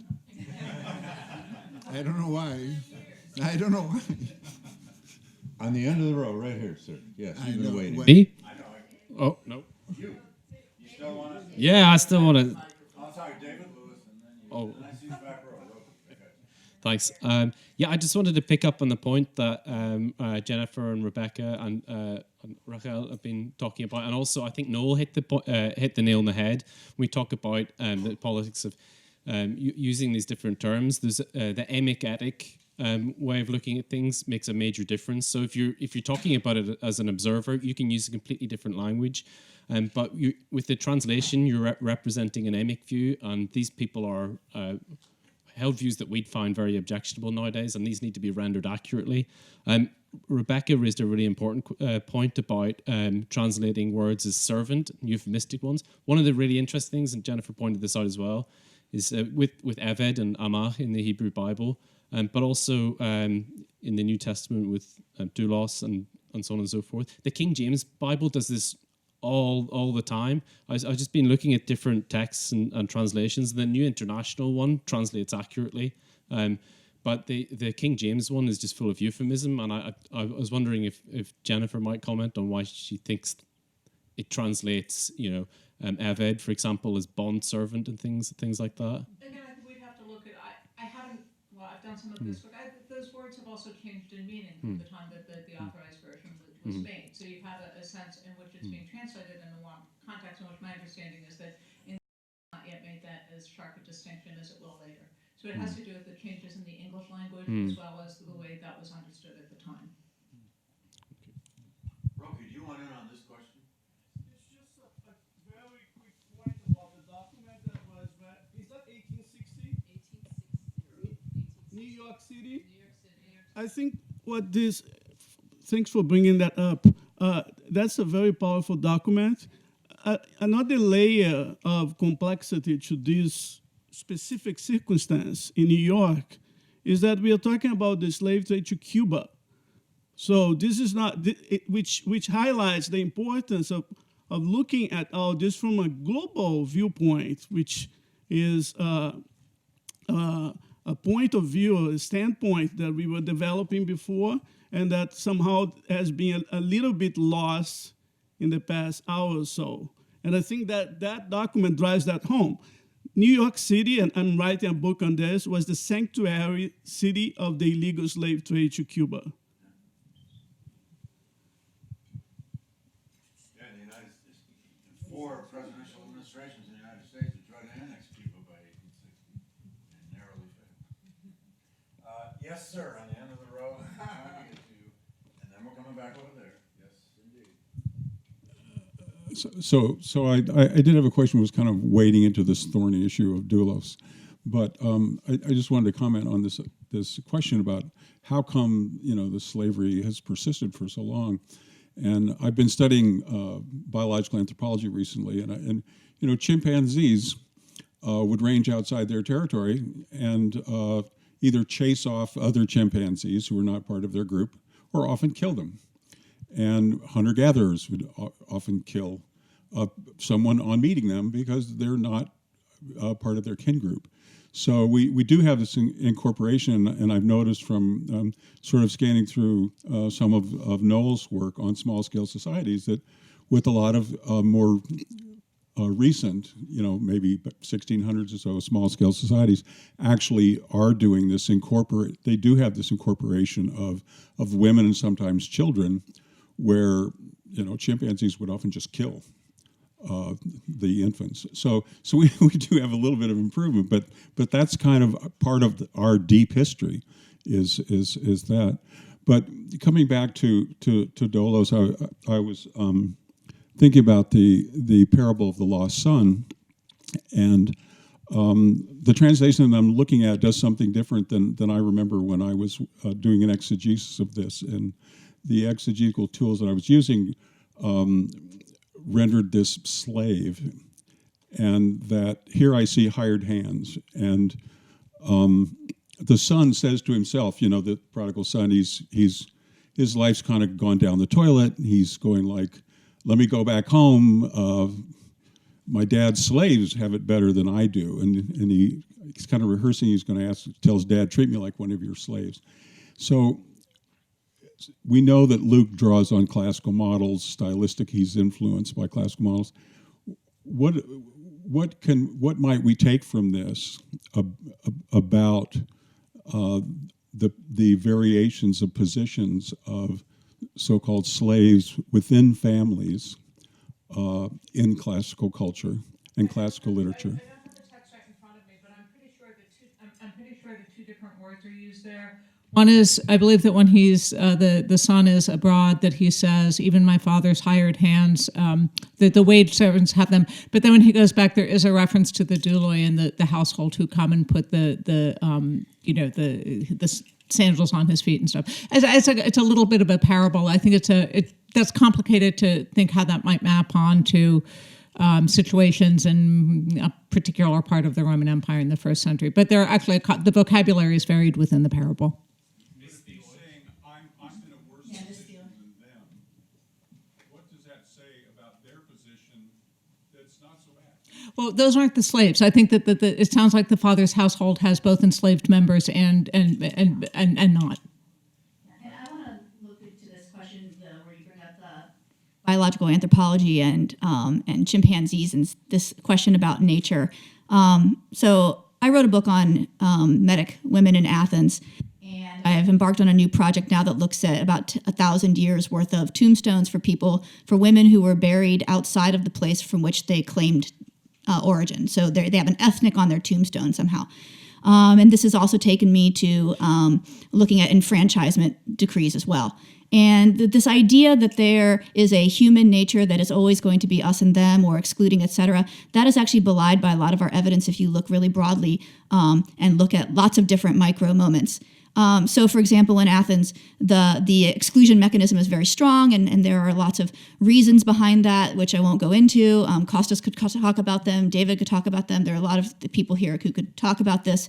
I don't know why. I don't know. On the end of the row, right here, sir. Yes, I you've been know. waiting. Well- Me? Oh, no. You still want to? Yeah, I still want to. Oh, sorry, David Lewis, and then you. Oh. And I see the back row. Okay. Thanks. Yeah, I just wanted to pick up on the point that Jennifer and Rebecca and Rachel have been talking about, and also I think Noel hit the nail on the head. We talk about the politics of using these different terms. There's the emic-etic way of looking at things makes a major difference. So if you're talking about it as an observer, you can use a completely different language. But with the translation, you're representing an emic view, and these people are held views that we'd find very objectionable nowadays, and these need to be rendered accurately. Rebecca raised a really important point about translating words as servant, euphemistic ones. One of the really interesting things, and Jennifer pointed this out as well, is with Eved and Amah in the Hebrew Bible, but also in the New Testament with doulos and so on and so forth. The King James Bible does this all the time. I've just been looking at different texts and translations. The New International one translates accurately, but the King James one is just full of euphemism. And I was wondering if Jennifer might comment on why she thinks it translates, Eved, for example, as bond servant and things like that. Again, I think we'd have to look at, I haven't, well, I've done some of this work. Those words have also changed in meaning from the time that the authorized version was made. So you've had a sense in which it's being translated in the context in which my understanding is that in not yet made that as sharp a distinction as it will later. So it has to do with the changes in the English language as well as the way that was understood at the time. Rocky, do you want in on this question? It's just a very quick point about the document that was read. Is that 1860? 1860. New York City? New York City. I think what this, thanks for bringing that up. That's a very powerful document. Another layer of complexity to this specific circumstance in New York is that we are talking about the slave trade to Cuba. So this is not, which highlights the importance of looking at all this from a global viewpoint, which is a point of view, a standpoint that we were developing before, and that somehow has been a little bit lost in the past hour or so. And I think that that document drives that home. New York City, and I'm writing a book on this, was the sanctuary city of the illegal slave trade to Cuba. Yeah, in the United States, 4 presidential administrations in the United States have tried to annex Cuba by 1860 and narrowly failed. Yes, sir, on the end of the row. Trying to get to you, and then we're coming back over there. Yes, indeed. So I did have a question. Was kind of wading into this thorny issue of doulos, but I just wanted to comment on this question about how come the slavery has persisted for so long, and I've been studying biological anthropology recently, and chimpanzees would range outside their territory and either chase off other chimpanzees who were not part of their group, or often kill them. And hunter-gatherers would often kill someone on meeting them because they're not part of their kin group. So we do have this incorporation, and I've noticed from sort of scanning through some of Noel's work on small-scale societies that with a lot of more recent, maybe 1600s or so small-scale societies actually are doing this they do have this incorporation of women and sometimes children, where chimpanzees would often just kill the infants. So we do have a little bit of improvement, but that's kind of part of our deep history is that. But coming back to doulos, I was thinking about the parable of the lost son, and the translation that I'm looking at does something different than I remember when I was doing an exegesis of this, and the exegetical tools that I was using rendered this slave, and that here I see hired hands, and the son says to himself, the prodigal son, his life's kind of gone down the toilet. He's going like, let me go back home. My dad's slaves have it better than I do, and he's kind of rehearsing. He's going to tell his dad, treat me like one of your slaves. So we know that Luke draws on classical models, stylistic. He's influenced by classical models. What might we take from this about the variations of positions of so-called slaves within families in classical culture and classical literature? I don't have the text right in front of me, but I'm pretty sure the two different words are used there. One is, I believe that when he's the son is abroad, that he says, "Even my father's hired hands," that the wage servants have them. But then when he goes back, there is a reference to the douloi and the household who come and put the sandals on his feet and stuff. It's a little bit of a parable. I think that's complicated to think how that might map on to situations in a particular part of the Roman Empire in the 1st century. But there are actually the vocabulary is varied within the parable. I'm in a worse position than them. What does that say about their position that's not so bad? Well, those aren't the slaves. I think that it sounds like the father's household has both enslaved members and not. And I want to look into this question where you bring up the biological anthropology and chimpanzees and this question about nature. So I wrote a book on Medic women in Athens, and I have embarked on a new project now that looks at about 1,000 years worth of tombstones for women who were buried outside of the place from which they claimed origin. So they have an ethnic on their tombstone somehow. And this has also taken me to looking at enfranchisement decrees as well. And this idea that there is a human nature that is always going to be us and them or excluding, et cetera, that is actually belied by a lot of our evidence if you look really broadly and look at lots of different micro moments. So, for example, in Athens, the exclusion mechanism is very strong, and there are lots of reasons behind that, which I won't go into. Kostas could talk about them. David could talk about them. There are a lot of the people here who could talk about this,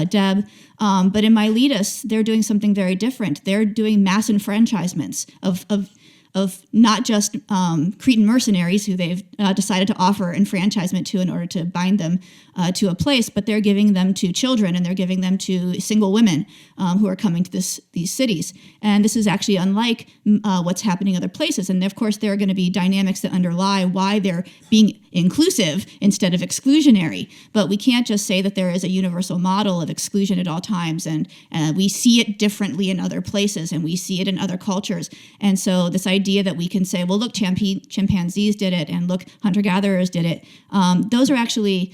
Deb. But in Miletus, they're doing something very different. They're doing mass enfranchisements of not just Cretan mercenaries who they've decided to offer enfranchisement to in order to bind them to a place, but they're giving them to children and they're giving them to single women who are coming to these cities. And this is actually unlike what's happening other places. And of course, there are going to be dynamics that underlie why they're being inclusive instead of exclusionary. But we can't just say that there is a universal model of exclusion at all times. And we see it differently in other places and we see it in other cultures. And so this idea that we can say, well, look, chimpanzees did it and look, hunter-gatherers did it. Those are actually,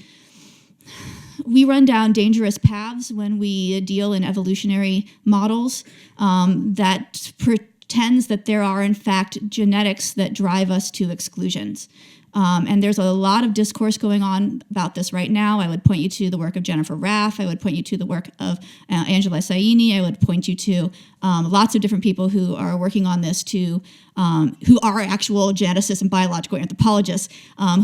we run down dangerous paths when we deal in evolutionary models that pretends that there are, in fact, genetics that drive us to exclusions. And there's a lot of discourse going on about this right now. I would point you to the work of Jennifer Raff. I would point you to the work of Angela Saini. I would point you to lots of different people who are working on this, who are actual geneticists and biological anthropologists,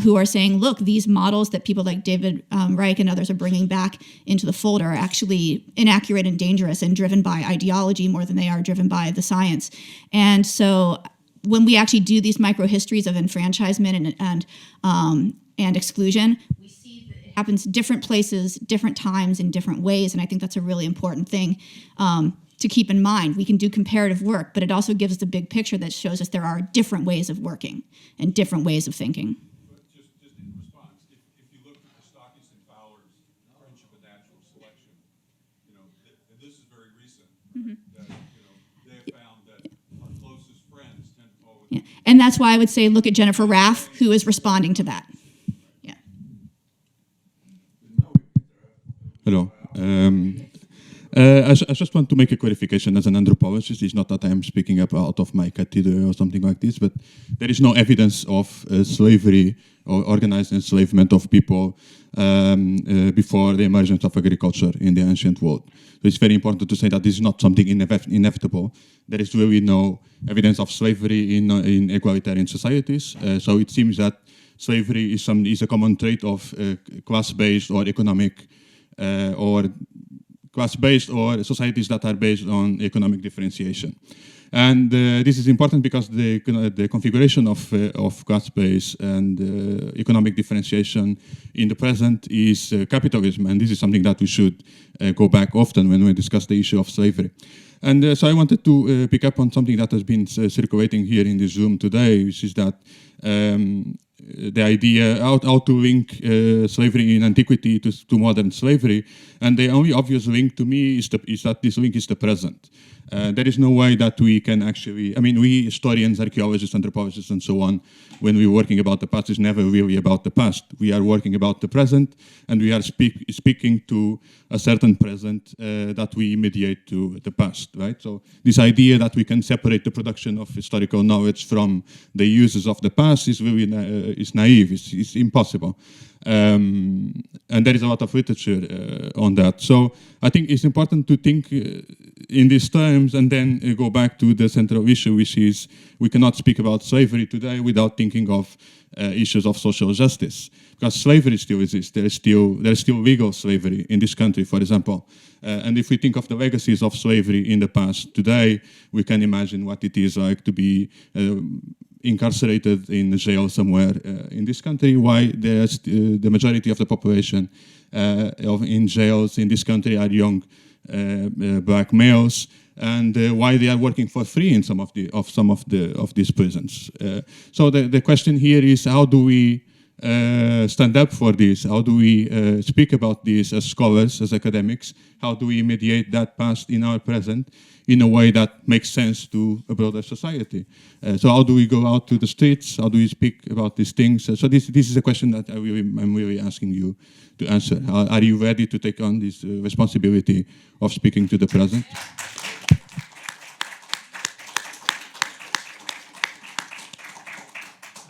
who are saying, look, these models that people like David Reich and others are bringing back into the fold are actually inaccurate and dangerous and driven by ideology more than they are driven by the science. And so when we actually do these microhistories of enfranchisement and exclusion, we see that it happens different places, different times, in different ways, and I think that's a really important thing to keep in mind. We can do comparative work, but it also gives us the big picture that shows us there are different ways of working and different ways of thinking. But just in response, if you look at the Stockings and Fowler's Friendship and Natural Selection, and this is very recent, that they have found that our closest friends tend to fall with. Yeah. And that's why I would say look at Jennifer Raff, who is responding to that. Yeah. Hello. I just want to make a clarification as an anthropologist. It's not that I'm speaking up out of my cathedra or something like this, but there is no evidence of slavery or organized enslavement of people before the emergence of agriculture in the ancient world. So it's very important to say that this is not something inevitable. There is really no evidence of slavery in egalitarian societies. So it seems that slavery is a common trait of class-based or economic or class-based or societies that are based on economic differentiation. And this is important because the configuration of cost base and economic differentiation in the present is capitalism, and this is something that we should go back often when we discuss the issue of slavery. And so I wanted to pick up on something that has been circulating here in this room today, which is that the idea how to link slavery in antiquity to modern slavery, and the only obvious link to me is that this link is the present. There is no way that we can actually, I mean, we historians, archaeologists, anthropologists, and so on, when we're working about the past, it's never really about the past. We are working about the present, and we are speaking to a certain present that we mediate to the past, right? So this idea that we can separate the production of historical knowledge from the uses of the past is really is naive, it's impossible. And there is a lot of literature on that. So I think it's important to think in these terms and then go back to the central issue, which is we cannot speak about slavery today without thinking of issues of social justice. Because slavery still exists. There is still legal slavery in this country, for example. And if we think of the legacies of slavery in the past, today we can imagine what it is like to be incarcerated in jail somewhere in this country, why there's the majority of the population in jails in this country are young black males, and why they are working for free in some of these prisons. So the question here is, how do we stand up for this? How do we speak about this as scholars, as academics? How do we mediate that past in our present in a way that makes sense to a broader society? So how do we go out to the streets? How do we speak about these things? So this is a question that I'm really asking you to answer. Are you ready to take on this responsibility of speaking to the present?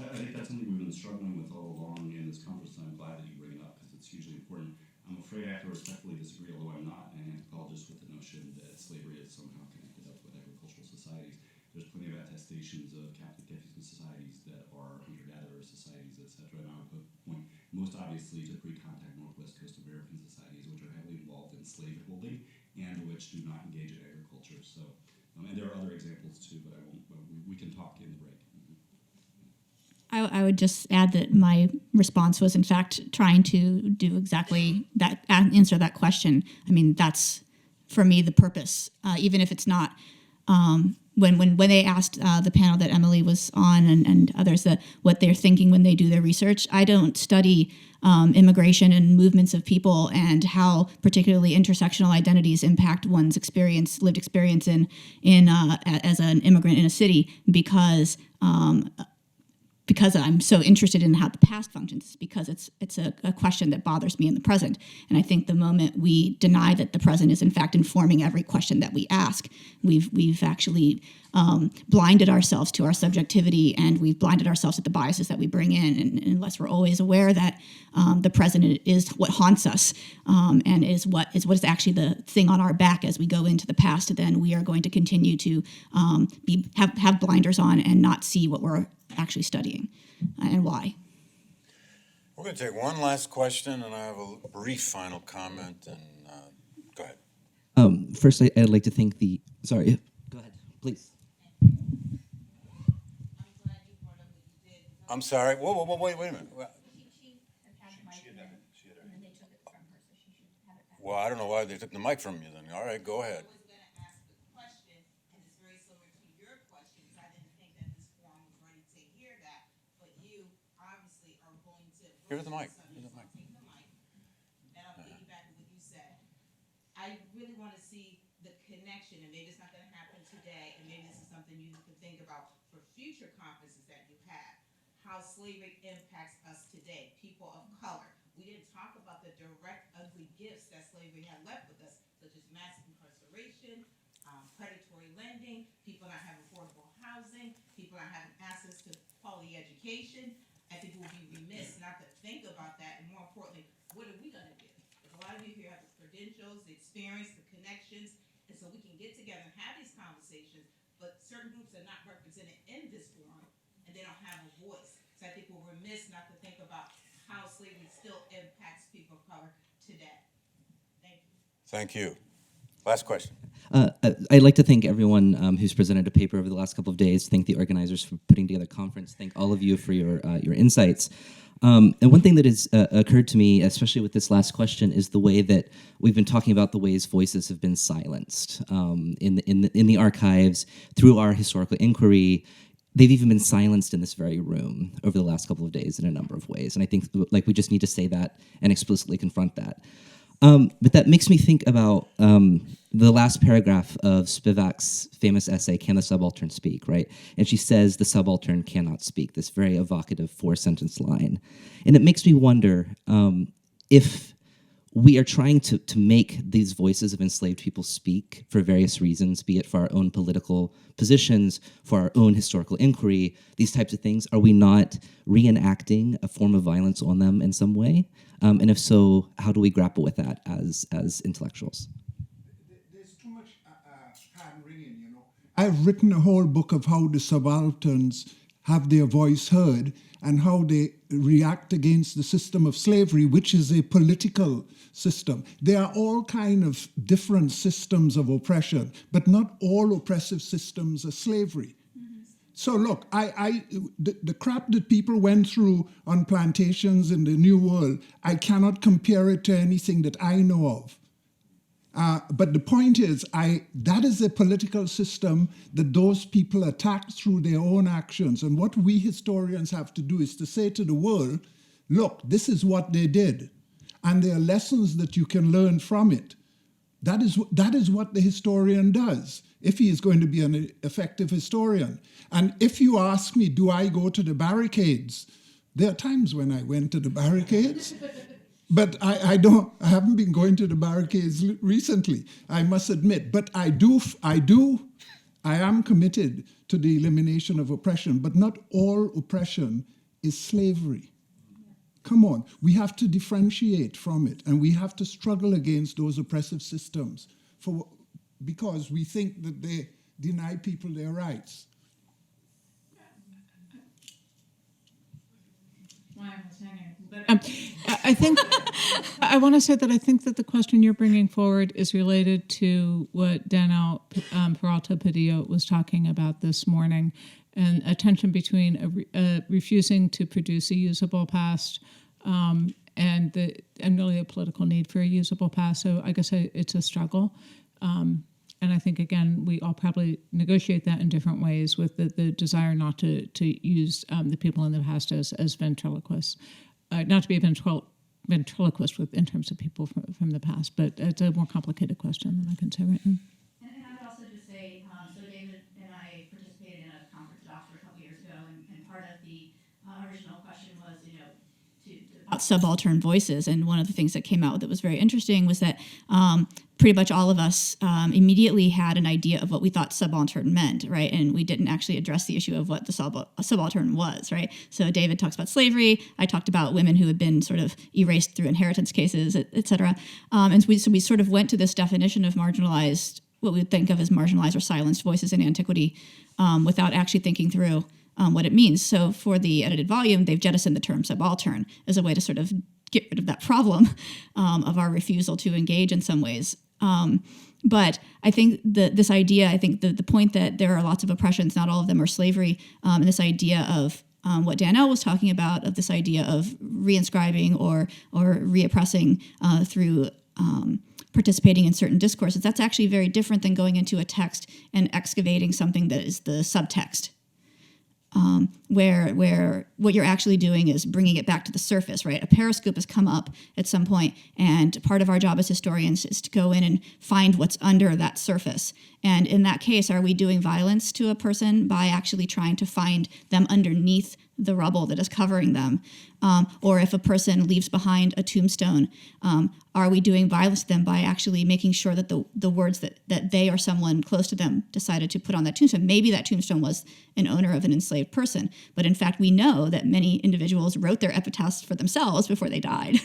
I think that's something we've been struggling with all along in this conference, and I'm glad that you bring it up because it's hugely important. I'm afraid I have to respectfully disagree, although I'm not an anthropologist, with the notion that slavery is somehow connected up with agricultural societies. There's plenty of attestations of captive societies that are hunter-gatherer societies, etc. And I would point most obviously to pre-contact Northwest Coast American societies, which are heavily involved in slave holding and which do not engage in agriculture. So, and there are other examples too, but I won't. We can talk in the break. I would just add that my response was, in fact, trying to do exactly that, answer that question. I mean, that's, for me, the purpose, even if it's not, when they asked the panel that Emily was on and others that what they're thinking when they do their research, I don't study immigration and movements of people and how particularly intersectional identities impact one's experience, lived experience in as an immigrant in a city because I'm so interested in how the past functions, because it's a question that bothers me in the present. And I think the moment we deny that the present is in fact informing every question that we ask, we've actually blinded ourselves to our subjectivity, and we've blinded ourselves to the biases that we bring in. And unless we're always aware that the present is what haunts us and is what is actually the thing on our back as we go into the past, then we are going to continue to have blinders on and not see what we're actually studying and why. We're going to take one last question, and I have a brief final comment. And go ahead. First, I'd like to thank Sorry, go ahead, please. I'm sorry. Whoa, wait a minute. Well, I don't know why they took the mic from you then. All right, go ahead. Here's the mic. And I'll piggyback with what you said. I really want to see the connection, and maybe it's not going to happen today, and maybe this is something you can think about for future conferences that you have. How slavery impacts us today, people of color. We didn't talk about the direct ugly gifts that slavery had left with us, such as mass incarceration, predatory lending, people not having affordable housing, people not having access to quality education. I think we'll be remiss not to think about that, and more importantly, what are we going to do? Because a lot of you here have the credentials, the experience, the connections, and so we can get together and have these conversations, but certain groups are not represented in this forum, and they don't have a voice. So I think we're remiss not to think about how slavery still impacts people of color today. Thank you. Thank you. Last question. I'd like to thank everyone who's presented a paper over the last couple of days. Thank the organizers for putting together the conference. Thank all of you for your insights. And one thing that has occurred to me, especially with this last question, is the way that we've been talking about the ways voices have been silenced in the archives, through our historical inquiry. They've even been silenced in this very room over the last couple of days in a number of ways. And I think we just need to say that and explicitly confront that. But that makes me think about the last paragraph of Spivak's famous essay, Can the Subaltern Speak, right? And she says the subaltern cannot speak, this very evocative 4-sentence line. And it makes me wonder if we are trying to make these voices of enslaved people speak for various reasons, be it for our own political positions, for our own historical inquiry, these types of things. Are we not reenacting a form of violence on them in some way? And if so, how do we grapple with that as intellectuals? There's too much hand wringing, you know. I've written a whole book of how the subalterns have their voice heard and how they react against the system of slavery, which is a political system. There are all kind of different systems of oppression, but not all oppressive systems are slavery. So look, the crap that people went through on plantations in the New World, I cannot compare it to anything that I know of. But the point is, that is a political system that those people attacked through their own actions. And what we historians have to do is to say to the world, look, this is what they did. And there are lessons that you can learn from it. That is what the historian does, if he is going to be an effective historian. And if you ask me, do I go to the barricades? There are times when I went to the barricades. But I haven't been going to the barricades recently, I must admit. But I am committed to the elimination of oppression, but not all oppression is slavery. Come on, we have to differentiate from it, and we have to struggle against those oppressive systems because we think that they deny people their rights. I think I want to say that I think that the question you're bringing forward is related to what Daniel Peralta Padilla was talking about this morning, and a tension between refusing to produce a usable past and really a political need for a usable past. So I guess it's a struggle. And I think, again, we all probably negotiate that in different ways with the desire not to use the people in the past as ventriloquists. Not to be a ventriloquist in terms of people from the past, but it's a more complicated question than I can say right now. And I would also just say, so David and I participated in a conference at Oxford a couple years ago, and part of the original question was, about subaltern voices. And one of the things that came out that was very interesting was that pretty much all of us immediately had an idea of what we thought subaltern meant, right? And we didn't actually address the issue of what the subaltern was, right? So David talks about slavery. I talked about women who had been sort of erased through inheritance cases, et cetera. And so we sort of went to this definition of marginalized, what we would think of as marginalized or silenced voices in antiquity, without actually thinking through what it means. So for the edited volume, they've jettisoned the term subaltern as a way to sort of get rid of that problem of our refusal to engage in some ways. But I think this idea, I think the point that there are lots of oppressions, not all of them are slavery, and this idea of what Danielle was talking about, of this idea of reinscribing or reoppressing through participating in certain discourses, that's actually very different than going into a text and excavating something that is the subtext. Where what you're actually doing is bringing it back to the surface, right? A periscope has come up at some point, and part of our job as historians is to go in and find what's under that surface. And in that case, are we doing violence to a person by actually trying to find them underneath the rubble that is covering them? Or if a person leaves behind a tombstone, are we doing violence to them by actually making sure that the words that they or someone close to them decided to put on that tombstone? Maybe that tombstone was an owner of an enslaved person, but in fact, we know that many individuals wrote their epitaphs for themselves before they died,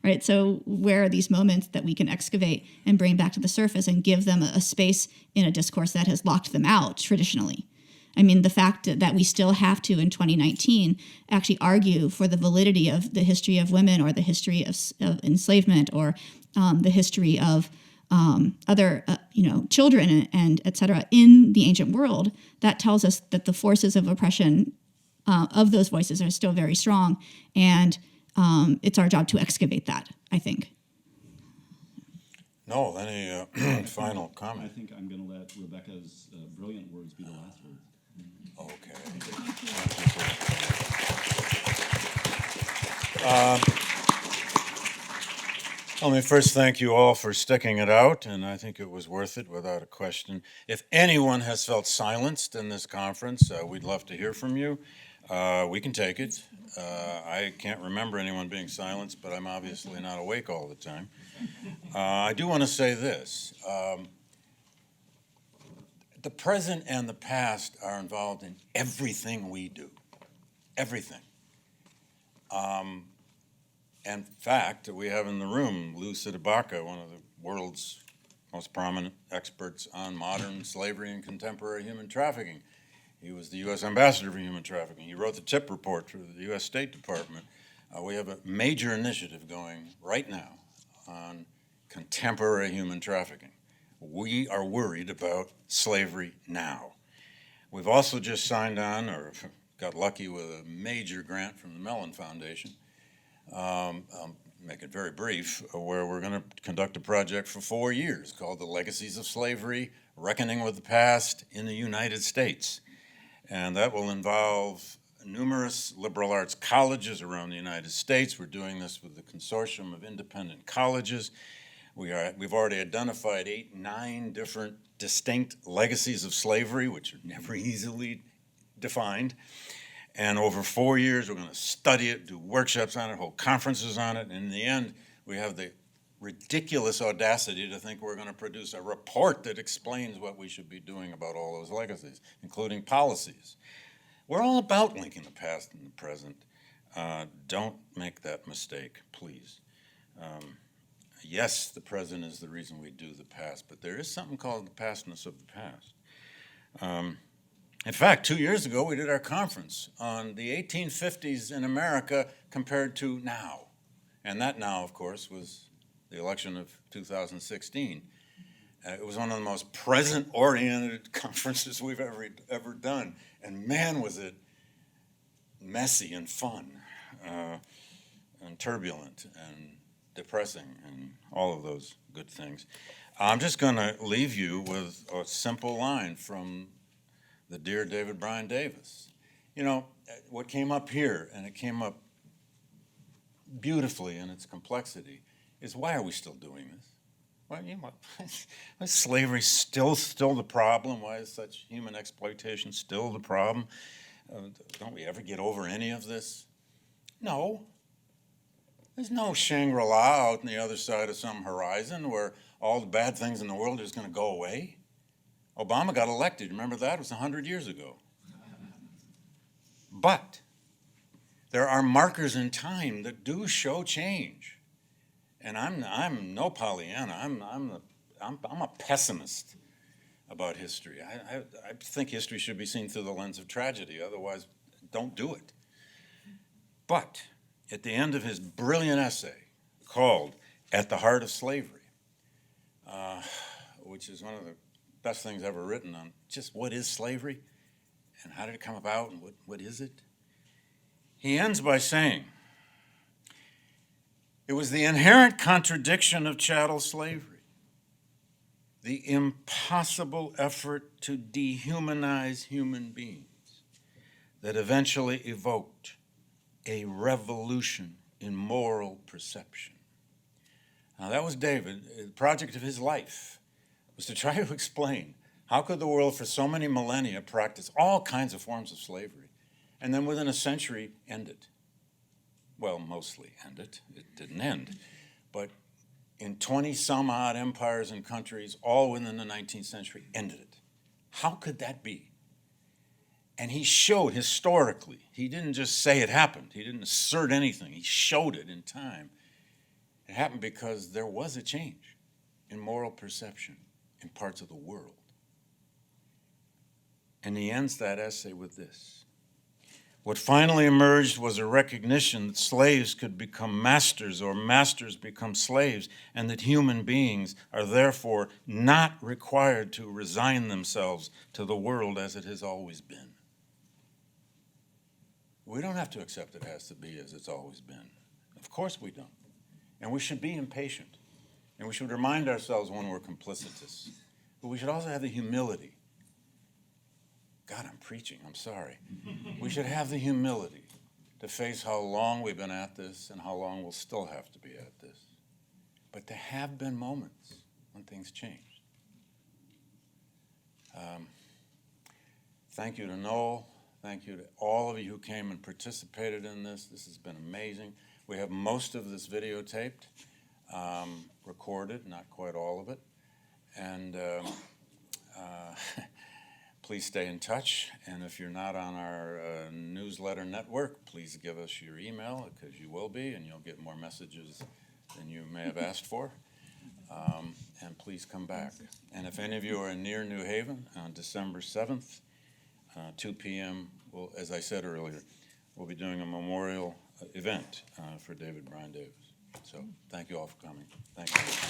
right? So where are these moments that we can excavate and bring back to the surface and give them a space in a discourse that has locked them out traditionally? I mean, the fact that we still have to, in 2019, actually argue for the validity of the history of women or the history of enslavement or the history of children and et cetera in the ancient world, that tells us that the forces of oppression of those voices are still very strong, and it's our job to excavate that, I think. Noel, any final comment? I think I'm going to let Rebecca's brilliant words be the last words. Okay. Let me first thank you all for sticking it out, and I think it was worth it without a question. If anyone has felt silenced in this conference, we'd love to hear from you. We can take it. I can't remember anyone being silenced, but I'm obviously not awake all the time. I do want to say this. The present and the past are involved in everything we do. Everything. In fact, we have in the room Lou Sitabaka, one of the world's most prominent experts on modern slavery and contemporary human trafficking. He was the U.S. Ambassador for Human Trafficking. He wrote the TIP report for the U.S. State Department. We have a major initiative going right now on contemporary human trafficking. We are worried about slavery now. We've also just signed on, or got lucky with a major grant from the Mellon Foundation. I'll make it very brief, where we're going to conduct a project for 4 years called the Legacies of Slavery, Reckoning with the Past in the United States. And that will involve numerous liberal arts colleges around the United States. We're doing this with the consortium of independent colleges. We've already identified 9 different distinct legacies of slavery, which are never easily defined. And over 4 years, we're going to study it, do workshops on it, hold conferences on it. And in the end, we have the ridiculous audacity to think we're going to produce a report that explains what we should be doing about all those legacies, including policies. We're all about linking the past and the present. Don't make that mistake, please. Yes, the present is the reason we do the past, but there is something called the pastness of the past. In fact, 2 years ago, we did our conference on the 1850s in America compared to now. And that now, of course, was the election of 2016. It was one of the most present-oriented conferences we've ever done. And man, was it messy and fun and turbulent and depressing and all of those good things. I'm just going to leave you with a simple line from the dear David Bryan Davis. You know, what came up here, and it came up beautifully in its complexity, is why are we still doing this? Why is slavery still the problem? Why is such human exploitation still the problem? Don't we ever get over any of this? No. There's no Shangri-La out on the other side of some horizon where all the bad things in the world are just going to go away. Obama got elected. Remember that? It was 100 years ago. But there are markers in time that do show change. And I'm no Pollyanna. I'm a pessimist about history. I think history should be seen through the lens of tragedy. Otherwise, don't do it. But at the end of his brilliant essay called "At the Heart of Slavery," which is one of the best things ever written on just what is slavery and how did it come about and what is it? He ends by saying, it was the inherent contradiction of chattel slavery, the impossible effort to dehumanize human beings that eventually evoked a revolution in moral perception. Now that was David. The project of his life was to try to explain how could the world for so many millennia practice all kinds of forms of slavery and then within a century end it. Well, mostly end it. It didn't end. But in 20 some odd empires and countries, all within the 19th century, ended it. How could that be? And he showed historically, he didn't just say it happened. He didn't assert anything. He showed it in time. It happened because there was a change in moral perception in parts of the world. And he ends that essay with this. What finally emerged was a recognition that slaves could become masters or masters become slaves, and that human beings are therefore not required to resign themselves to the world as it has always been. We don't have to accept it has to be as it's always been. Of course we don't. And we should be impatient. And we should remind ourselves when we're complicitous. But we should also have the humility. God, I'm preaching, I'm sorry. We should have the humility to face how long we've been at this and how long we'll still have to be at this. But there have been moments when things changed. Thank you to Noel. Thank you to all of you who came and participated in this. This has been amazing. We have most of this videotaped, recorded, not quite all of it. And please stay in touch. And if you're not on our newsletter network, please give us your email, because you will be, and you'll get more messages than you may have asked for. And please come back. And if any of you are near New Haven on December 7th, 2 p.m., well, as I said earlier, we'll be doing a memorial event for David Bryan Davis. So thank you all for coming. Thank you.